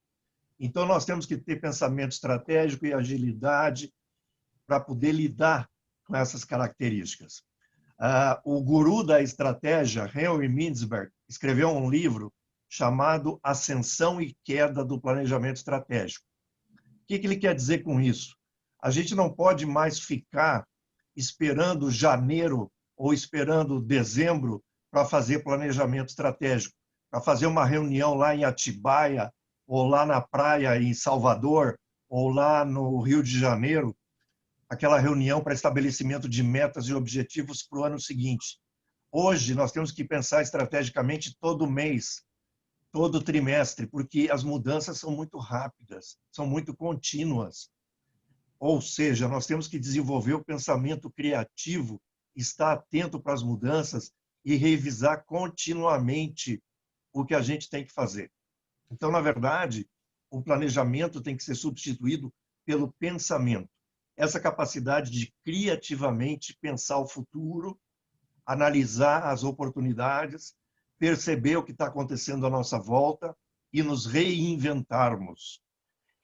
Então, nós temos que ter pensamento estratégico e agilidade para poder lidar com essas características. O guru da estratégia, Henry Mintzberg, escreveu um livro chamado Ascensão e Queda do Planejamento Estratégico. O que ele quer dizer com isso? A gente não pode mais ficar esperando janeiro ou esperando dezembro para fazer planejamento estratégico, para fazer uma reunião lá em Atibaia, ou lá na praia em Salvador, ou lá no Rio de Janeiro, aquela reunião para estabelecimento de metas e objetivos para o ano seguinte. Hoje, nós temos que pensar estrategicamente todo mês, todo trimestre, porque as mudanças são muito rápidas, são muito contínuas. Ou seja, nós temos que desenvolver o pensamento criativo, estar atento para as mudanças e revisar continuamente o que a gente tem que fazer. Então, na verdade, o planejamento tem que ser substituído pelo pensamento. Essa capacidade de criativamente pensar o futuro, analisar as oportunidades, perceber o que está acontecendo à nossa volta e nos reinventarmos.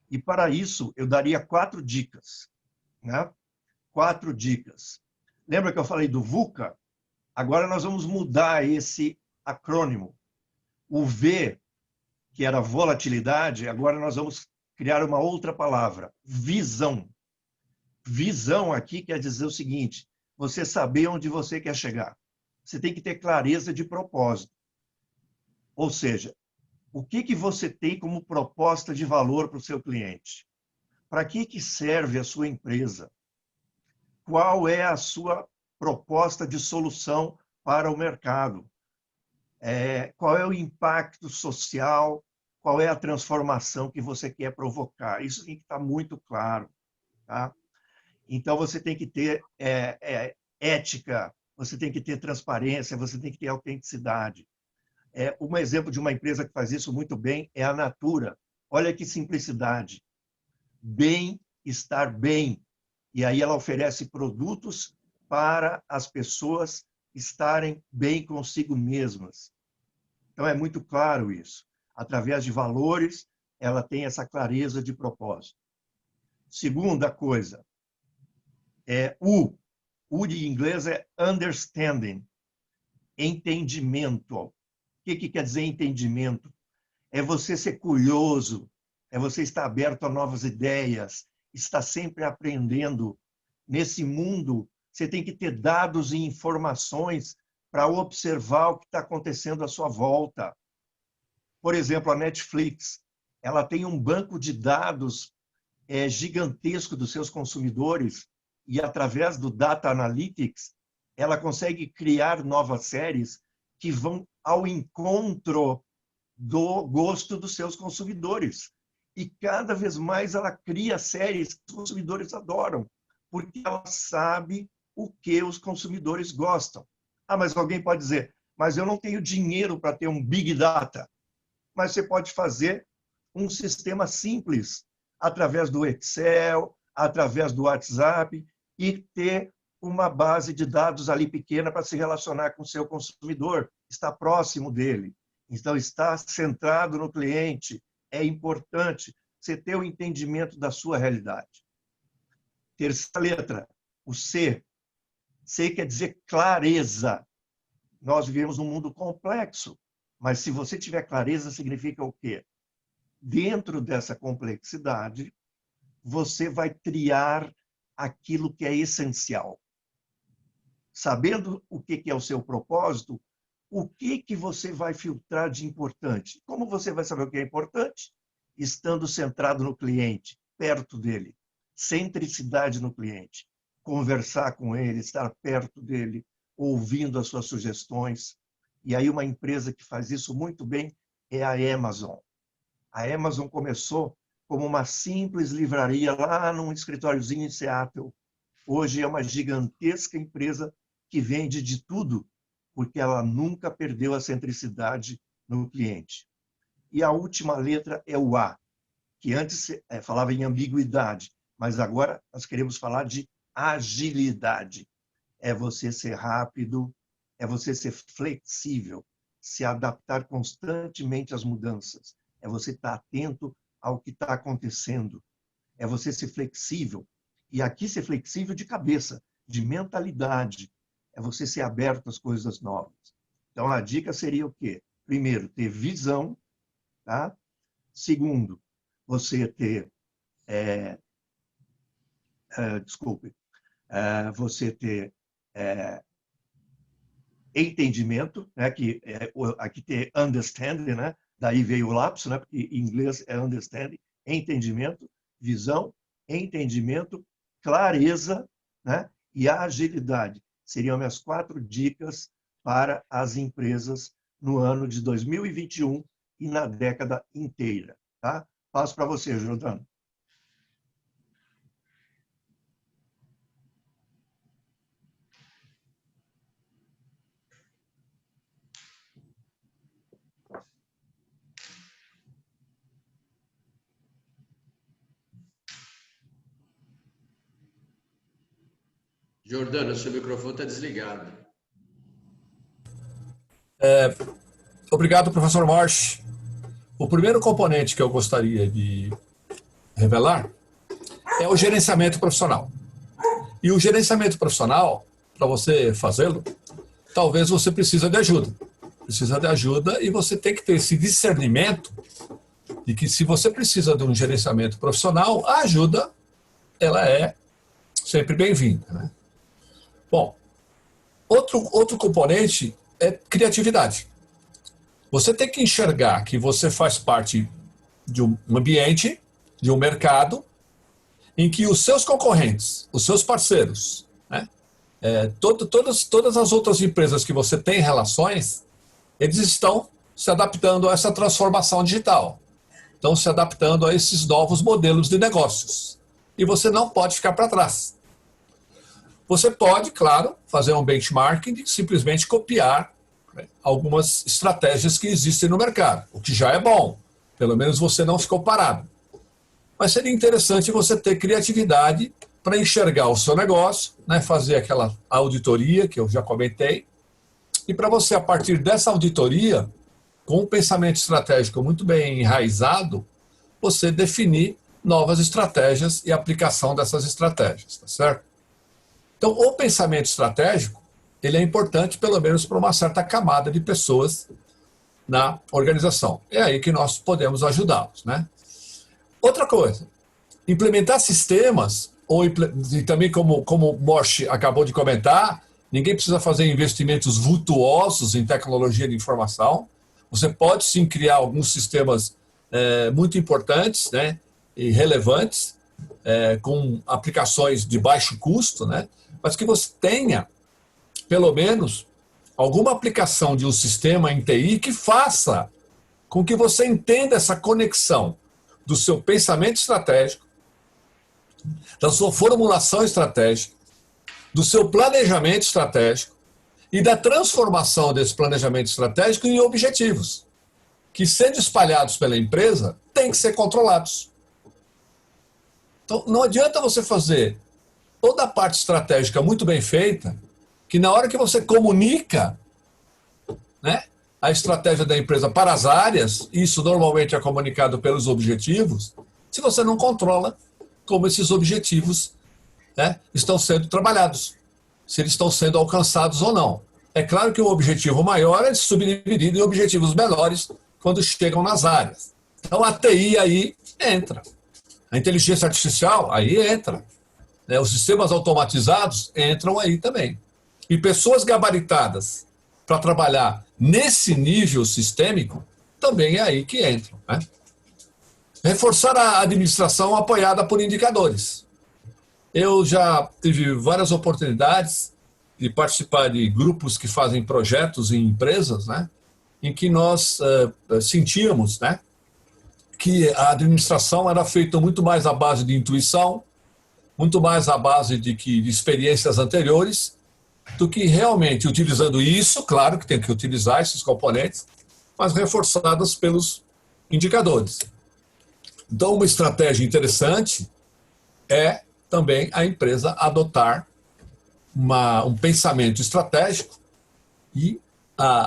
E para isso, eu daria 4 dicas, né? 4 dicas. Lembra que eu falei do VUCA? Agora nós vamos mudar esse acrônimo. O V, que era volatilidade, agora nós vamos criar uma outra palavra, visão. Visão aqui quer dizer o seguinte: você saber onde você quer chegar. Você tem que ter clareza de propósito. Ou seja, o que você tem como proposta de valor para o seu cliente? Para que serve a sua empresa? Qual é a sua proposta de solução para o mercado? Qual é o impacto social? Qual é a transformação que você quer provocar? Isso tem que estar muito claro. Tá? Então, você tem que ter ética, você tem que ter transparência, você tem que ter autenticidade. Um exemplo de uma empresa que faz isso muito bem é a Natura. Olha que simplicidade. Bem, estar bem. E aí ela oferece produtos para as pessoas estarem bem consigo mesmas. Então, é muito claro isso. Através de valores, ela tem essa clareza de propósito. Segunda coisa, O de inglês é understanding, entendimento. O que quer dizer entendimento? É você ser curioso, é você estar aberto a novas ideias, estar sempre aprendendo. Nesse mundo, você tem que ter dados e informações para observar o que está acontecendo à sua volta. Por exemplo, a Netflix, ela tem um banco de dados gigantesco dos seus consumidores e, através do Data Analytics, ela consegue criar novas séries que vão ao encontro do gosto dos seus consumidores. E cada vez mais ela cria séries que os consumidores adoram, porque ela sabe o que os consumidores gostam. Ah, mas alguém pode dizer, mas eu não tenho dinheiro para ter um Big Data. Mas você pode fazer um sistema simples, através do Excel, através do WhatsApp, e ter uma base de dados ali pequena para se relacionar com o seu consumidor, estar próximo dele. Então, estar centrado no cliente é importante, você ter o entendimento da sua realidade. Terceira letra, o C. C quer dizer clareza. Nós vivemos num mundo complexo, mas se você tiver clareza, significa o quê? Dentro dessa complexidade, você vai triar aquilo que é essencial. Sabendo o que é o seu propósito, o que você vai filtrar de importante? Como você vai saber o que é importante? Estando centrado no cliente, perto dele. Centricidade no cliente. Conversar com ele, estar perto dele, ouvindo as suas sugestões. E aí uma empresa que faz isso muito bem é a Amazon. A Amazon começou como uma simples livraria lá num escritóriozinho em Seattle. Hoje é uma gigantesca empresa que vende de tudo, porque ela nunca perdeu a centricidade no cliente. E a última letra é o A, que antes falava em ambiguidade, mas agora nós queremos falar de agilidade. É você ser rápido, é você ser flexível, se adaptar constantemente às mudanças, é você estar atento ao que está acontecendo, é você ser flexível. E aqui ser flexível de cabeça, de mentalidade, é você ser aberto às coisas novas. Então, a dica seria o quê? Primeiro, ter visão, tá? Segundo, você ter, você ter entendimento, né? Que aqui tem understanding, né? Daí veio o lapso, né? Porque em inglês é understanding, entendimento, visão, entendimento, clareza, né? E agilidade. Seriam minhas 4 dicas para as empresas no ano de 2021 e na década inteira. Tá? Passo para você, Jordano. Jordano, seu microfone está desligado. Obrigado, professor Morsch. O primeiro componente que eu gostaria de revelar é o gerenciamento profissional. E o gerenciamento profissional, para você fazê-lo, talvez você precise de ajuda. Precisa de ajuda e você tem que ter esse discernimento de que se você precisa de um gerenciamento profissional, a ajuda ela é sempre bem-vinda, né? Bom, outro componente é criatividade. Você tem que enxergar que você faz parte de um ambiente, de um mercado, em que os seus concorrentes, os seus parceiros, né, todas as outras empresas que você tem relações, eles estão se adaptando a essa transformação digital. Estão se adaptando a esses novos modelos de negócios. E você não pode ficar para trás. Você pode, claro, fazer um benchmarking e simplesmente copiar, né, algumas estratégias que existem no mercado, o que já é bom. Pelo menos você não ficou parado. Mas seria interessante você ter criatividade para enxergar o seu negócio, né, fazer aquela auditoria que eu já comentei, e para você, a partir dessa auditoria, com um pensamento estratégico muito bem enraizado, você definir novas estratégias e aplicação dessas estratégias, tá certo? Então, o pensamento estratégico, ele é importante, pelo menos para uma certa camada de pessoas na organização. É aí que nós podemos ajudá-los, né? Outra coisa, implementar sistemas, e também como o Morsch acabou de comentar, ninguém precisa fazer investimentos vultuosos em tecnologia de informação. Você pode sim criar alguns sistemas muito importantes, né, e relevantes, com aplicações de baixo custo, né, mas que você tenha, pelo menos, alguma aplicação de um sistema em TI que faça com que você entenda essa conexão do seu pensamento estratégico, da sua formulação estratégica, do seu planejamento estratégico e da transformação desse planejamento estratégico em objetivos, que, sendo espalhados pela empresa, têm que ser controlados. Então, não adianta você fazer toda a parte estratégica muito bem feita, que na hora que você comunica, né, a estratégia da empresa para as áreas, isso normalmente é comunicado pelos objetivos, se você não controla como esses objetivos, né, estão sendo trabalhados, se eles estão sendo alcançados ou não. É claro que o objetivo maior é subdividido em objetivos menores quando chegam nas áreas. Então a TI aí entra, a inteligência artificial aí entra, né, os sistemas automatizados entram aí também. E pessoas gabaritadas para trabalhar nesse nível sistêmico também é aí que entram, né? Reforçar a administração apoiada por indicadores. Eu já tive várias oportunidades de participar de grupos que fazem projetos em empresas, né, em que nós sentíamos, né, que a administração era feita muito mais à base de intuição, muito mais à base de experiências anteriores, do que realmente utilizando isso, claro que tem que utilizar esses componentes, mas reforçadas pelos indicadores. Então, uma estratégia interessante é também a empresa adotar um pensamento estratégico e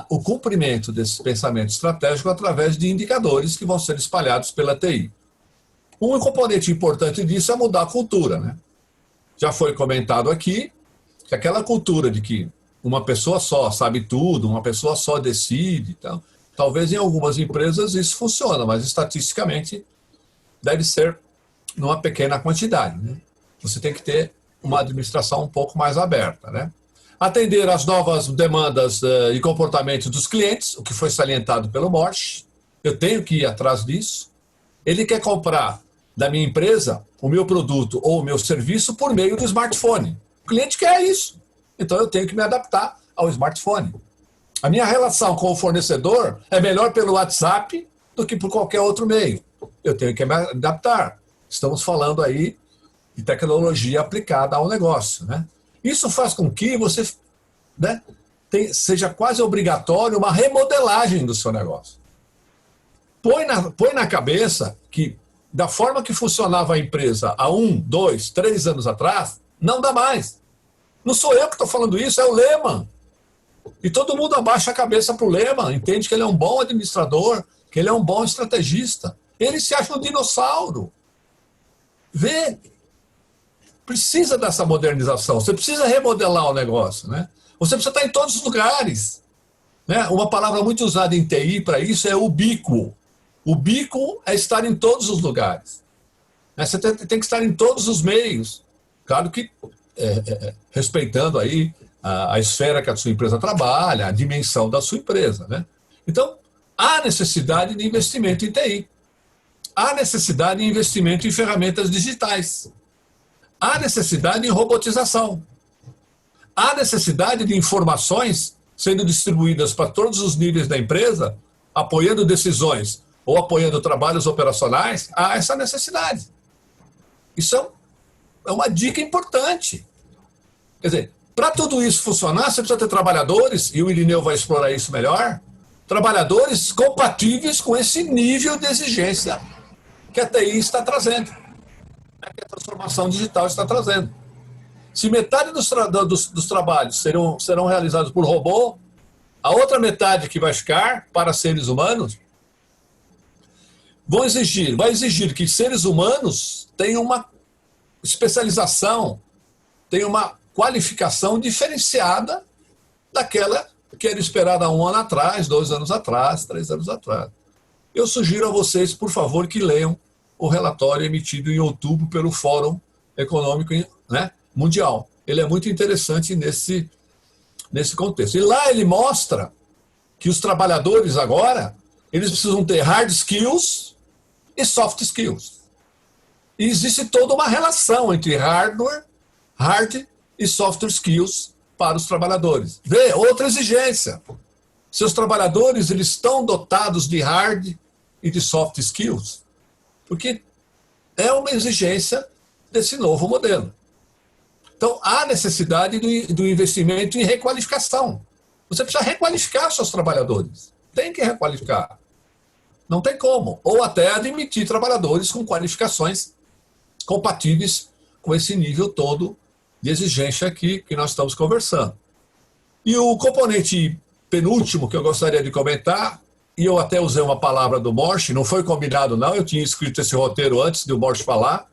o cumprimento desse pensamento estratégico através de indicadores que vão ser espalhados pela TI. Um componente importante disso é mudar a cultura, né? Já foi comentado aqui que aquela cultura de que uma pessoa só sabe tudo, uma pessoa só decide, então, talvez em algumas empresas isso funciona, mas estatisticamente deve ser numa pequena quantidade, né? Você tem que ter uma administração um pouco mais aberta, né? Atender às novas demandas e comportamentos dos clientes, o que foi salientado pelo Morsch. Eu tenho que ir atrás disso. Ele quer comprar da minha empresa o meu produto ou o meu serviço por meio do smartphone. O cliente quer isso. Então eu tenho que me adaptar ao smartphone. A minha relação com o fornecedor é melhor pelo WhatsApp do que por qualquer outro meio. Eu tenho que me adaptar. Estamos falando aí de tecnologia aplicada ao negócio, né? Isso faz com que você, né, seja quase obrigatório uma remodelagem do seu negócio. Põe na cabeça que, da forma que funcionava a empresa há 1, 2, 3 anos atrás, não dá mais. Não sou eu que estou falando isso, é o Lehman. E todo mundo abaixa a cabeça para o Lehman, entende que ele é um bom administrador, que ele é um bom estrategista. Ele se acha um dinossauro. Vê, precisa dessa modernização, você precisa remodelar o negócio, né? Você precisa estar em todos os lugares. Né? Uma palavra muito usada em TI para isso é ubíquo. Ubíquo é estar em todos os lugares. Você tem que estar em todos os meios. Claro que respeitando aí a esfera que a sua empresa trabalha, a dimensão da sua empresa. Né? Então, há necessidade de investimento em TI. Há necessidade de investimento em ferramentas digitais. Há necessidade em robotização. Há necessidade de informações sendo distribuídas para todos os níveis da empresa, apoiando decisões ou apoiando trabalhos operacionais. Há essa necessidade. Isso é uma dica importante. Quer dizer, para tudo isso funcionar, você precisa ter trabalhadores, e o Irineu vai explorar isso melhor, trabalhadores compatíveis com esse nível de exigência que a TI está trazendo, que a transformação digital está trazendo. Se metade dos trabalhos serão realizados por robô, a outra metade que vai ficar para seres humanos vai exigir que seres humanos tenham uma especialização, tenham uma qualificação diferenciada daquela que era esperada há 1 ano atrás, 2 anos atrás, 3 anos atrás. Eu sugiro a vocês, por favor, que leiam o relatório emitido em outubro pelo Fórum Econômico, né, Mundial. Ele é muito interessante nesse contexto. E lá ele mostra que os trabalhadores agora, eles precisam ter hard skills e soft skills. E existe toda uma relação entre hard e soft skills para os trabalhadores. Vê, outra exigência. Seus trabalhadores, eles estão dotados de hard e de soft skills, porque é uma exigência desse novo modelo. Então, há necessidade do investimento em requalificação. Você precisa requalificar seus trabalhadores. Tem que requalificar. Não tem como. Ou até admitir trabalhadores com qualificações compatíveis com esse nível todo de exigência aqui que nós estamos conversando. E o componente penúltimo que eu gostaria de comentar, e eu até usei uma palavra do Morsch, não foi combinado não, eu tinha escrito esse roteiro antes de o Morsch falar,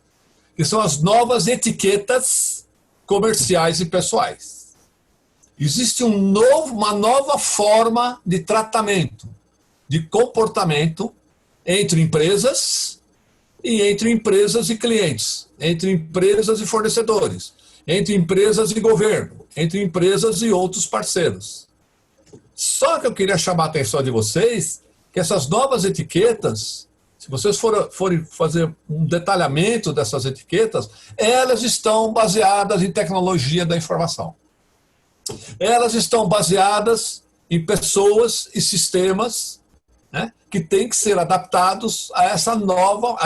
que são as novas etiquetas comerciais e pessoais. Existe uma nova forma de tratamento, de comportamento entre empresas e clientes, entre empresas e fornecedores, entre empresas e governo, entre empresas e outros parceiros. Só que eu queria chamar a atenção de vocês que essas novas etiquetas, se vocês forem fazer um detalhamento dessas etiquetas, elas estão baseadas em tecnologia da informação. Elas estão baseadas em pessoas e sistemas, né, que têm que ser adaptados a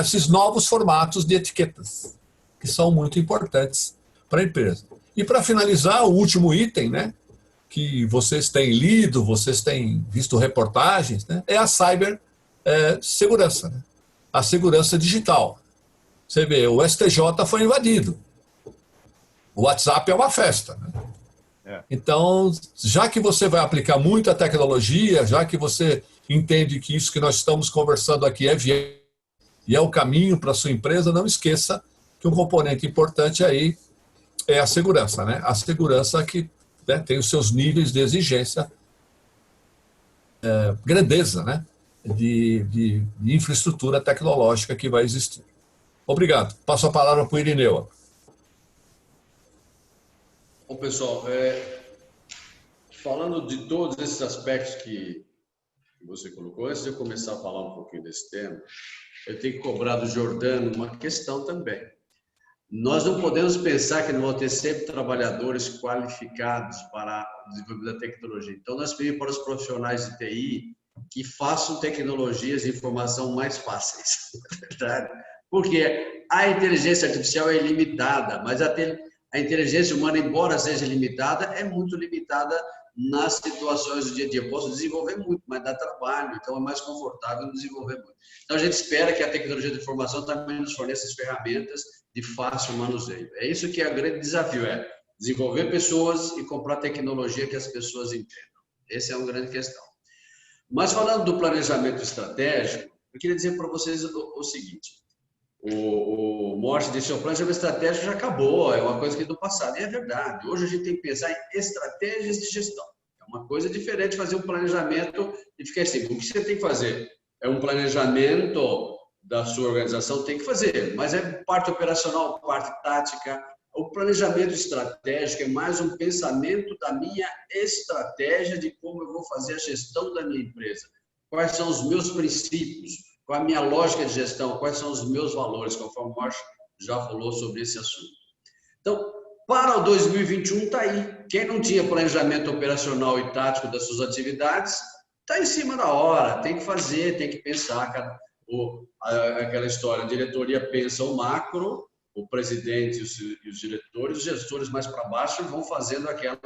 esses novos formatos de etiquetas, que são muito importantes para a empresa. E para finalizar, o último item, né, que vocês têm lido, vocês têm visto reportagens, né, é a cibersegurança, né, a segurança digital. Você vê, o STJ foi invadido. O WhatsApp é uma festa, né? Então, já que você vai aplicar muita tecnologia, já que você entende que isso que nós estamos conversando aqui é viável e é o caminho para a sua empresa, não esqueça que um componente importante aí é a segurança, né? A segurança que, né, tem os seus níveis de exigência, grandeza, né, de infraestrutura tecnológica que vai existir. Obrigado. Passo a palavra para o Irineu. Bom, pessoal, falando de todos esses aspectos que você colocou, antes de eu começar a falar um pouquinho desse tema, eu tenho que cobrar do Giordano uma questão também. Nós não podemos pensar que não vão ter sempre trabalhadores qualificados para o desenvolvimento da tecnologia. Então, nós pedimos para os profissionais de TI que façam tecnologias de informação mais fáceis, verdade? Porque a inteligência artificial é ilimitada, mas a inteligência humana, embora seja limitada, é muito limitada nas situações do dia a dia. Eu posso desenvolver muito, mas dá trabalho, então é mais confortável desenvolver muito. Então, a gente espera que a tecnologia de informação também nos forneça as ferramentas de fácil manuseio. É isso que é o grande desafio, desenvolver pessoas e comprar tecnologia que as pessoas entendam. Essa é uma grande questão. Mas falando do planejamento estratégico, eu queria dizer para vocês o seguinte, o Morse disse, o planejamento estratégico já acabou, é uma coisa que é do passado, e é verdade. Hoje a gente tem que pensar em estratégias de gestão. É uma coisa diferente fazer um planejamento e ficar assim, o que você tem que fazer? É um planejamento da sua organização, tem que fazer, mas é parte operacional, parte tática. O planejamento estratégico é mais um pensamento da minha estratégia de como eu vou fazer a gestão da minha empresa. Quais são os meus princípios? Qual a minha lógica de gestão? Quais são os meus valores? Conforme o Márcio já falou sobre esse assunto. Então, para o 2021 está aí. Quem não tinha planejamento operacional e tático das suas atividades, está em cima da hora. Tem que fazer, tem que pensar. Aquela história, a diretoria pensa o macro, o presidente e os diretores, os gestores mais para baixo vão fazendo aquele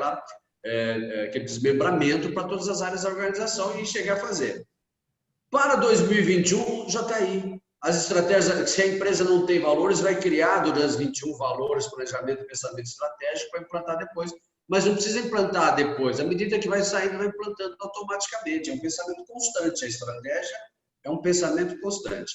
desmembramento para todas as áreas da organização e chegar a fazer. Para 2021, já está aí. As estratégias, se a empresa não tem valores, vai criar durante os 21 valores, planejamento e pensamento estratégico para implantar depois. Mas não precisa implantar depois. À medida que vai saindo, vai implantando automaticamente. É um pensamento constante. A estratégia é um pensamento constante.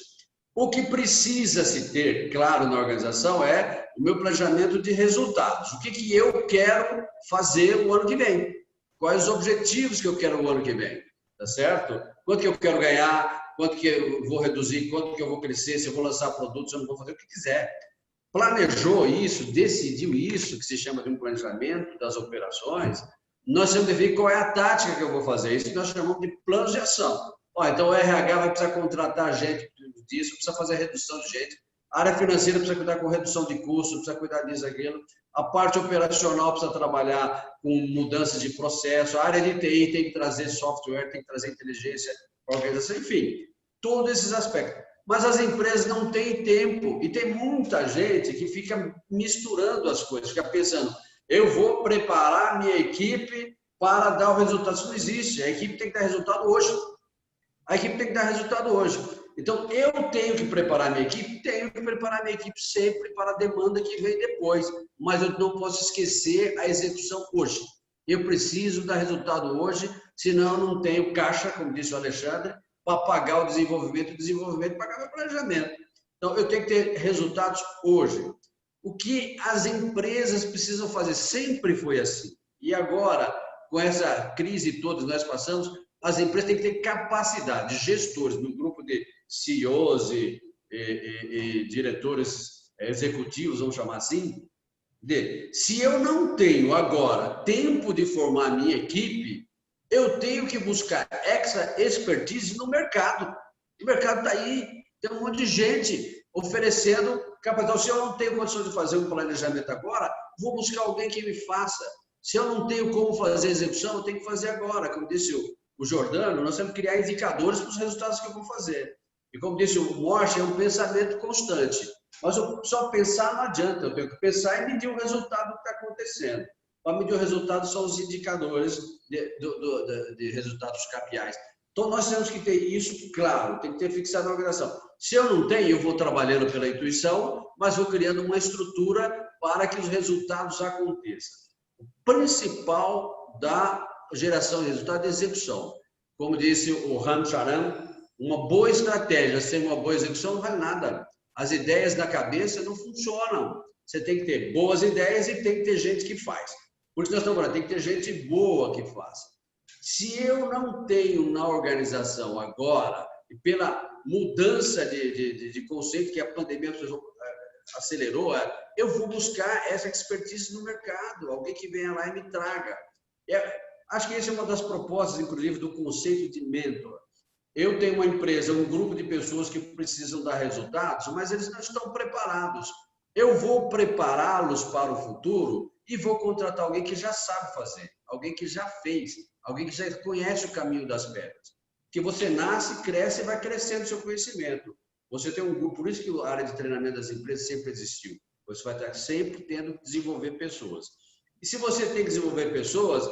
O que precisa se ter, claro, na organização é o meu planejamento de resultados. O que eu quero fazer o ano que vem? Quais os objetivos que eu quero o ano que vem? Tá certo? Quanto que eu quero ganhar? Quanto que eu vou reduzir? Quanto que eu vou crescer? Se eu vou lançar produtos, se eu não vou fazer o que quiser. Planejou isso, decidiu isso, que se chama de um planejamento das operações, nós temos que definir qual é a tática que eu vou fazer. Isso que nós chamamos de plano de ação. Então, o RH vai precisar contratar gente disso, precisa fazer redução de gente. A área financeira precisa cuidar com redução de custos, precisa cuidar disso, aquilo. A parte operacional precisa trabalhar com mudanças de processo. A área de TI tem que trazer software, tem que trazer inteligência para a organização. Enfim, todos esses aspectos. Mas as empresas não têm tempo. E tem muita gente que fica misturando as coisas, fica pensando, eu vou preparar a minha equipe para dar o resultado. Isso não existe. A equipe tem que dar resultado hoje. A equipe tem que dar resultado hoje. Então, eu tenho que preparar a minha equipe? Tenho que preparar a minha equipe sempre para a demanda que vem depois. Mas eu não posso esquecer a execução hoje. Eu preciso dar resultado hoje, senão eu não tenho caixa, como disse o Alexandre, para pagar o desenvolvimento pagar meu planejamento. Então, eu tenho que ter resultados hoje. O que as empresas precisam fazer sempre foi assim. E agora, com essa crise toda que nós passamos, as empresas têm que ter capacidade, gestores, no grupo de CEOs e diretores executivos, vamos chamar assim, se eu não tenho agora tempo de formar a minha equipe, eu tenho que buscar essa expertise no mercado. O mercado está aí, tem um monte de gente oferecendo capital. Se eu não tenho condições de fazer um planejamento agora, vou buscar alguém que me faça. Se eu não tenho como fazer a execução, eu tenho que fazer agora. Como disse o Jordano, nós temos que criar indicadores para os resultados que eu vou fazer. E como disse o Morse, é um pensamento constante. Mas só pensar não adianta, eu tenho que pensar e medir o resultado do que está acontecendo. Para medir o resultado são os indicadores de resultados KPIs. Então, nós temos que ter isso claro, tem que ter fixado na organização. Se eu não tenho, eu vou trabalhando pela intuição, mas vou criando uma estrutura para que os resultados aconteçam. O principal da geração de resultado é a execução. Como disse o Ram Charan, uma boa estratégia sem uma boa execução não vale nada. As ideias da cabeça não funcionam. Você tem que ter boas ideias e tem que ter gente que faz. Por isso nós estamos falando, tem que ter gente boa que faça. Se eu não tenho na organização agora, e pela mudança de conceito que a pandemia acelerou, eu vou buscar essa expertise no mercado, alguém que venha lá e me traga. Acho que essa é uma das propostas, inclusive, do conceito de mentor. Eu tenho uma empresa, um grupo de pessoas que precisam dar resultados, mas eles não estão preparados. Eu vou prepará-los para o futuro e vou contratar alguém que já sabe fazer, alguém que já fez, alguém que já conhece o caminho das pedras. Que você nasce, cresce e vai crescendo o seu conhecimento. Você tem um grupo, por isso que a área de treinamento das empresas sempre existiu. Você vai estar sempre tendo que desenvolver pessoas. E se você tem que desenvolver pessoas,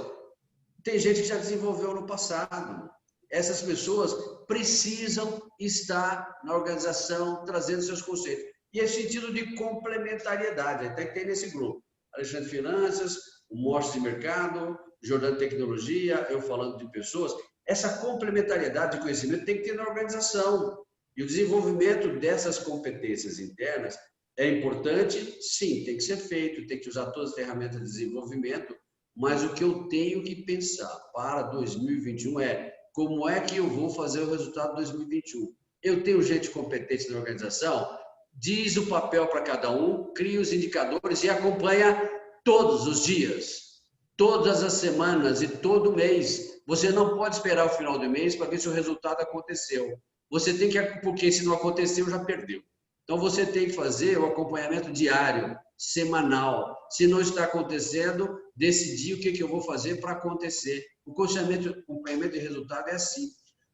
tem gente que já desenvolveu no passado. Essas pessoas precisam estar na organização, trazendo seus conceitos. E esse sentido de complementariedade, até que tem nesse grupo. Alexandre Finanças, o Morse de Mercado, Jordano Tecnologia, eu falando de pessoas. Essa complementariedade de conhecimento tem que ter na organização. E o desenvolvimento dessas competências internas é importante, sim, tem que ser feito, tem que usar todas as ferramentas de desenvolvimento, mas o que eu tenho que pensar para 2021 é como é que eu vou fazer o resultado de 2021. Eu tenho gente competente na organização, diz o papel para cada um, cria os indicadores e acompanha todos os dias, todas as semanas e todo mês. Você não pode esperar o final do mês para ver se o resultado aconteceu. Você tem que, porque se não aconteceu, já perdeu. Então, você tem que fazer o acompanhamento diário, semanal. Se não está acontecendo, decidir o que eu vou fazer para acontecer. O acompanhamento de resultado é assim.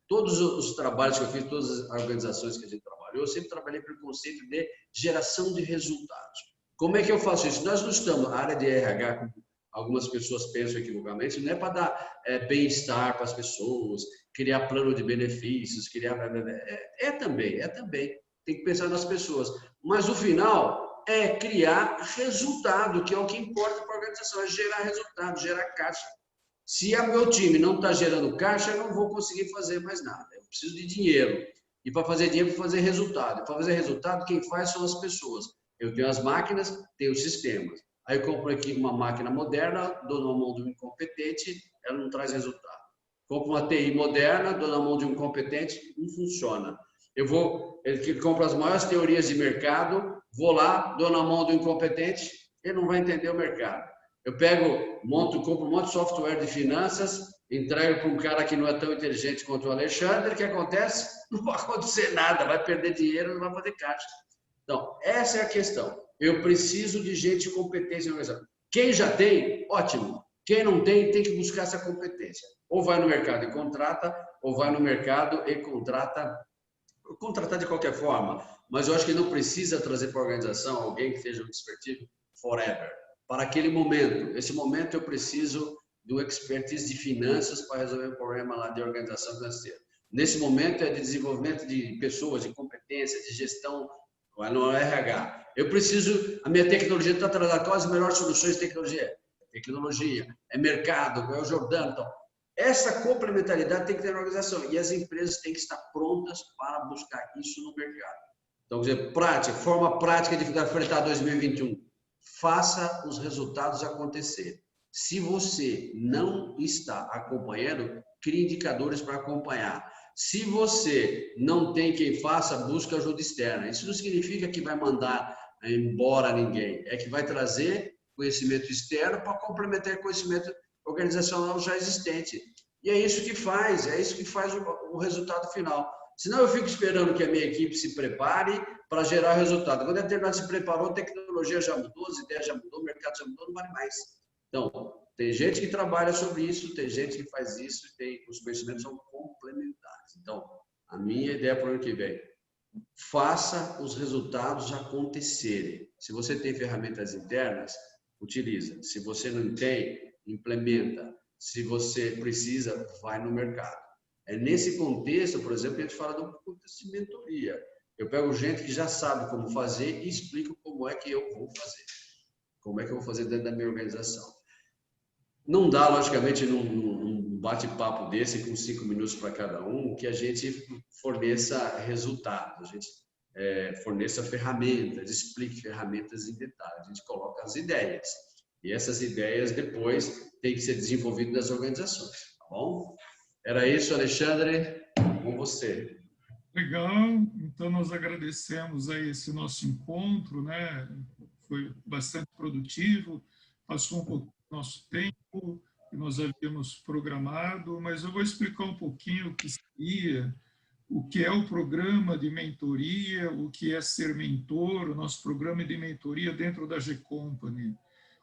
Todos os trabalhos que eu fiz, todas as organizações que a gente trabalhou, eu sempre trabalhei pelo conceito de geração de resultados. Como é que eu faço isso? Nós não estamos, a área de RH, como algumas pessoas pensam equivocamente, não é para dar bem-estar para as pessoas, criar plano de benefícios, criar... É também. Tem que pensar nas pessoas. Mas o final é criar resultado, que é o que importa para a organização, é gerar resultado, gerar caixa. Se o meu time não está gerando caixa, eu não vou conseguir fazer mais nada. Eu preciso de dinheiro. E para fazer dinheiro, para fazer resultado. Para fazer resultado, quem faz são as pessoas. Eu tenho as máquinas, tenho os sistemas. Aí eu compro aqui uma máquina moderna, dou na mão de um incompetente, ela não traz resultado. Compro uma TI moderna, dou na mão de um incompetente, não funciona. Ele compra as maiores teorias de mercado, vou lá, dou na mão do incompetente, ele não vai entender o mercado. Eu compro um monte de software de finanças, entrego para um cara que não é tão inteligente quanto o Alexandre, o que acontece? Não vai acontecer nada, vai perder dinheiro, não vai fazer caixa. Então, essa é a questão. Eu preciso de gente competente na organização. Quem já tem, ótimo. Quem não tem, tem que buscar essa competência. Ou vai no mercado e contrata, ou vai no mercado e contratar de qualquer forma, mas eu acho que não precisa trazer para a organização alguém que seja um expertise forever. Para aquele momento, esse momento eu preciso do expertise de finanças para resolver o problema lá de organização financeira. Nesse momento é de desenvolvimento de pessoas, de competência, de gestão no RH. A minha tecnologia está atrasada, quais as melhores soluções de tecnologia? Tecnologia, é mercado, é o Jordano, então. Essa complementaridade tem que ter na organização e as empresas têm que estar prontas para buscar isso no mercado. Então, quer dizer, forma prática de enfrentar 2021. Faça os resultados acontecer. Se você não está acompanhando, crie indicadores para acompanhar. Se você não tem quem faça, busque ajuda externa. Isso não significa que vai mandar embora ninguém, é que vai trazer conhecimento externo para complementar conhecimento organizacional já existente. E é isso que faz o resultado final. Senão eu fico esperando que a minha equipe se prepare para gerar resultado. Quando a determinado se preparou, a tecnologia já mudou, as ideias já mudou, o mercado já mudou, não vale mais. Então, tem gente que trabalha sobre isso, tem gente que faz isso, os conhecimentos são complementares. Então, a minha ideia para o ano que vem, faça os resultados acontecerem. Se você tem ferramentas internas, utiliza. Se você não tem, implementa. Se você precisa, vai no mercado. É nesse contexto, por exemplo, que a gente fala do contexto de mentoria. Eu pego gente que já sabe como fazer e explico como é que eu vou fazer. Como é que eu vou fazer dentro da minha organização. Não dá, logicamente, num bate-papo desse, com 5 minutos para cada um, que a gente forneça resultados, a gente forneça ferramentas, explique ferramentas em detalhe. A gente coloca as ideias. E essas ideias, depois, têm que ser desenvolvidas nas organizações. Tá bom? Era isso, Alexandre, com você. Legal, então nós agradecemos aí esse nosso encontro, né? Foi bastante produtivo, passou um pouco do nosso tempo que nós havíamos programado, mas eu vou explicar um pouquinho o que seria, o que é o programa de mentoria, o que é ser mentor, o nosso programa de mentoria dentro da G-Company.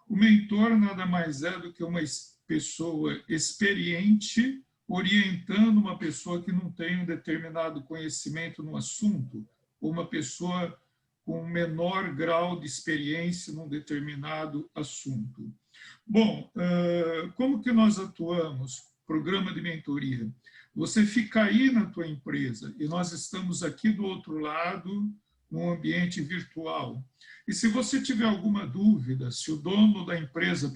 O mentor nada mais é do que uma pessoa experiente orientando uma pessoa que não tem um determinado conhecimento no assunto, ou uma pessoa com menor grau de experiência num determinado assunto. Bom, como que nós atuamos? Programa de mentoria. Você fica aí na tua empresa e nós estamos aqui do outro lado, num ambiente virtual. E se você tiver alguma dúvida, se o dono da empresa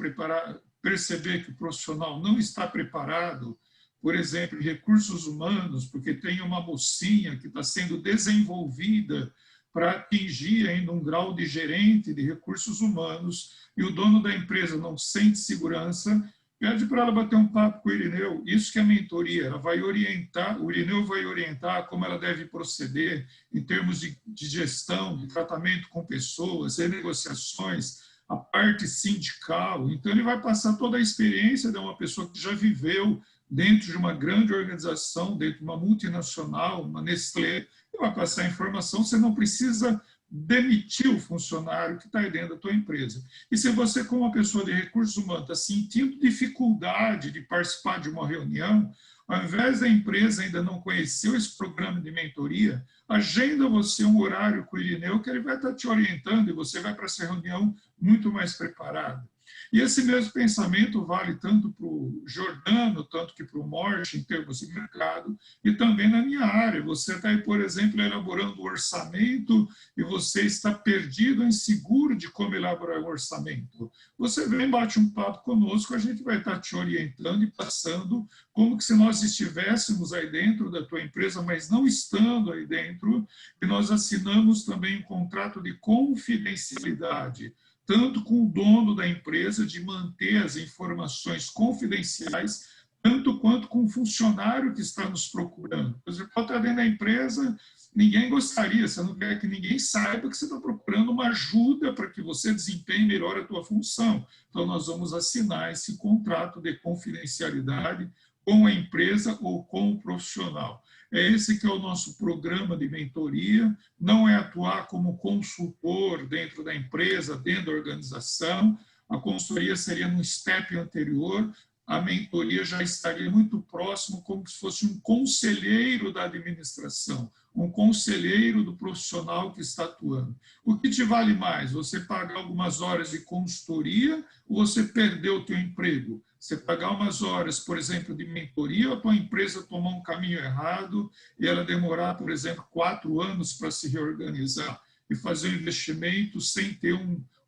perceber que o profissional não está preparado, por exemplo, em recursos humanos, porque tem uma mocinha que está sendo desenvolvida para atingir ainda um grau de gerente de recursos humanos, e o dono da empresa não sente segurança, pede para ela bater um papo com o Irineu. Isso que é mentoria, ela vai orientar, o Irineu vai orientar como ela deve proceder em termos de gestão, de tratamento com pessoas, renegociações, a parte sindical. Então, ele vai passar toda a experiência de uma pessoa que já viveu dentro de uma grande organização, dentro de uma multinacional, uma Nestlé, e vai passar a informação, você não precisa demitir o funcionário que está aí dentro da tua empresa. E se você, como uma pessoa de recursos humanos, está sentindo dificuldade de participar de uma reunião, ao invés da empresa ainda não conhecer esse programa de mentoria, agenda você um horário com o Irineu que ele vai estar te orientando e você vai para essa reunião muito mais preparado. E esse mesmo pensamento vale tanto para o Jordano, tanto que para o Morte, em termos de mercado, e também na minha área. Você está aí, por exemplo, elaborando um orçamento e você está perdido, inseguro de como elaborar um orçamento. Você vem, bate um papo conosco, a gente vai estar te orientando e passando como que se nós estivéssemos aí dentro da tua empresa, mas não estando aí dentro, e nós assinamos também um contrato de confidencialidade, tanto com o dono da empresa, de manter as informações confidenciais, tanto quanto com o funcionário que está nos procurando. Você pode estar dentro da empresa, ninguém gostaria, você não quer que ninguém saiba que você está procurando uma ajuda para que você desempenhe melhor a tua função. Então, nós vamos assinar esse contrato de confidencialidade com a empresa ou com o profissional. É esse que é o nosso programa de mentoria, não é atuar como consultor dentro da empresa, dentro da organização, a consultoria seria num step anterior, a mentoria já estaria muito próximo, como se fosse um conselheiro da administração, um conselheiro do profissional que está atuando. O que te vale mais? Você pagar algumas horas de consultoria ou você perder o teu emprego? Você pagar umas horas, por exemplo, de mentoria, ou a tua empresa tomar um caminho errado e ela demorar, por exemplo, 4 anos para se reorganizar e fazer um investimento sem ter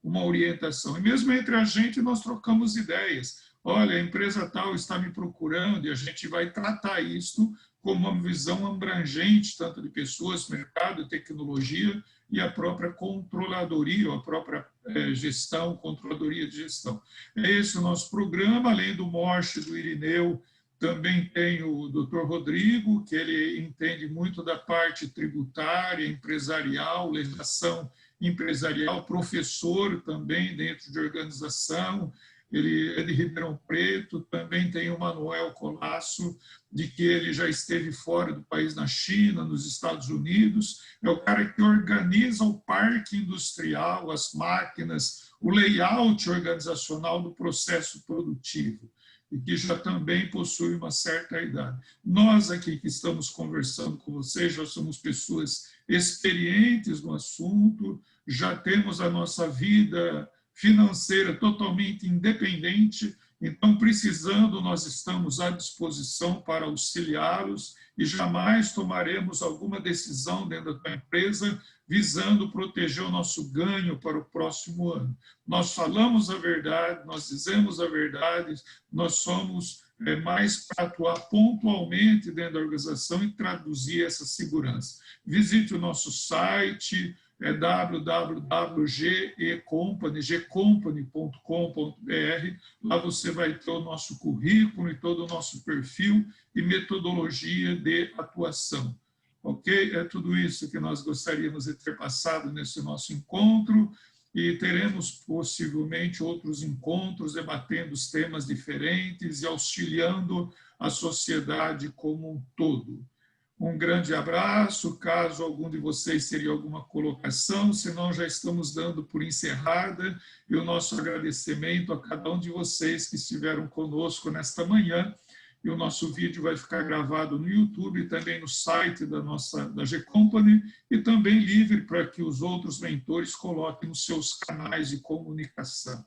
uma orientação. E mesmo entre a gente, nós trocamos ideias. Olha, a empresa tal está me procurando e a gente vai tratar isso como uma visão abrangente, tanto de pessoas, mercado, tecnologia e a própria controladoria, a própria gestão, controladoria de gestão. É esse o nosso programa, além do Morte, do Irineu, também tem o Dr. Rodrigo, que ele entende muito da parte tributária, empresarial, legislação empresarial, professor também dentro de organização. Ele é de Ribeirão Preto, também tem o Manuel Colasso, de que ele já esteve fora do país, na China, nos Estados Unidos, é o cara que organiza o parque industrial, as máquinas, o layout organizacional do processo produtivo, e que já também possui uma certa idade. Nós aqui que estamos conversando com vocês, já somos pessoas experientes no assunto, já temos a nossa vida financeira totalmente independente, então, precisando, nós estamos à disposição para auxiliá-los e jamais tomaremos alguma decisão dentro da tua empresa visando proteger o nosso ganho para o próximo ano. Nós falamos a verdade, nós dizemos a verdade, nós somos mais para atuar pontualmente dentro da organização e traduzir essa segurança. Visite o nosso site, www.gcompany.com.br. Lá você vai ter o nosso currículo e todo o nosso perfil e metodologia de atuação. Ok? É tudo isso que nós gostaríamos de ter passado nesse nosso encontro e teremos possivelmente outros encontros debatendo os temas diferentes e auxiliando a sociedade como um todo. Um grande abraço, caso algum de vocês teria alguma colocação, senão já estamos dando por encerrada, e o nosso agradecimento a cada um de vocês que estiveram conosco nesta manhã, e o nosso vídeo vai ficar gravado no YouTube e também no site da G-Company, e também livre para que os outros mentores coloquem nos seus canais de comunicação.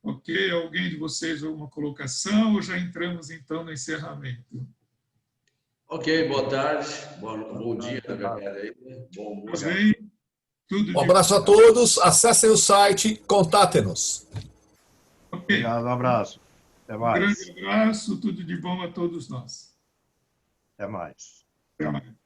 Ok? Alguém de vocês alguma colocação, ou já entramos então no encerramento? Ok, boa tarde, bom dia, na verdade. Bom almoço. Tudo Um abraço a todos, acessem o site, contatem-nos. Ok. Obrigado, um abraço. Até Um mais. grande abraço, tudo de bom a todos nós. Até mais. Até mais.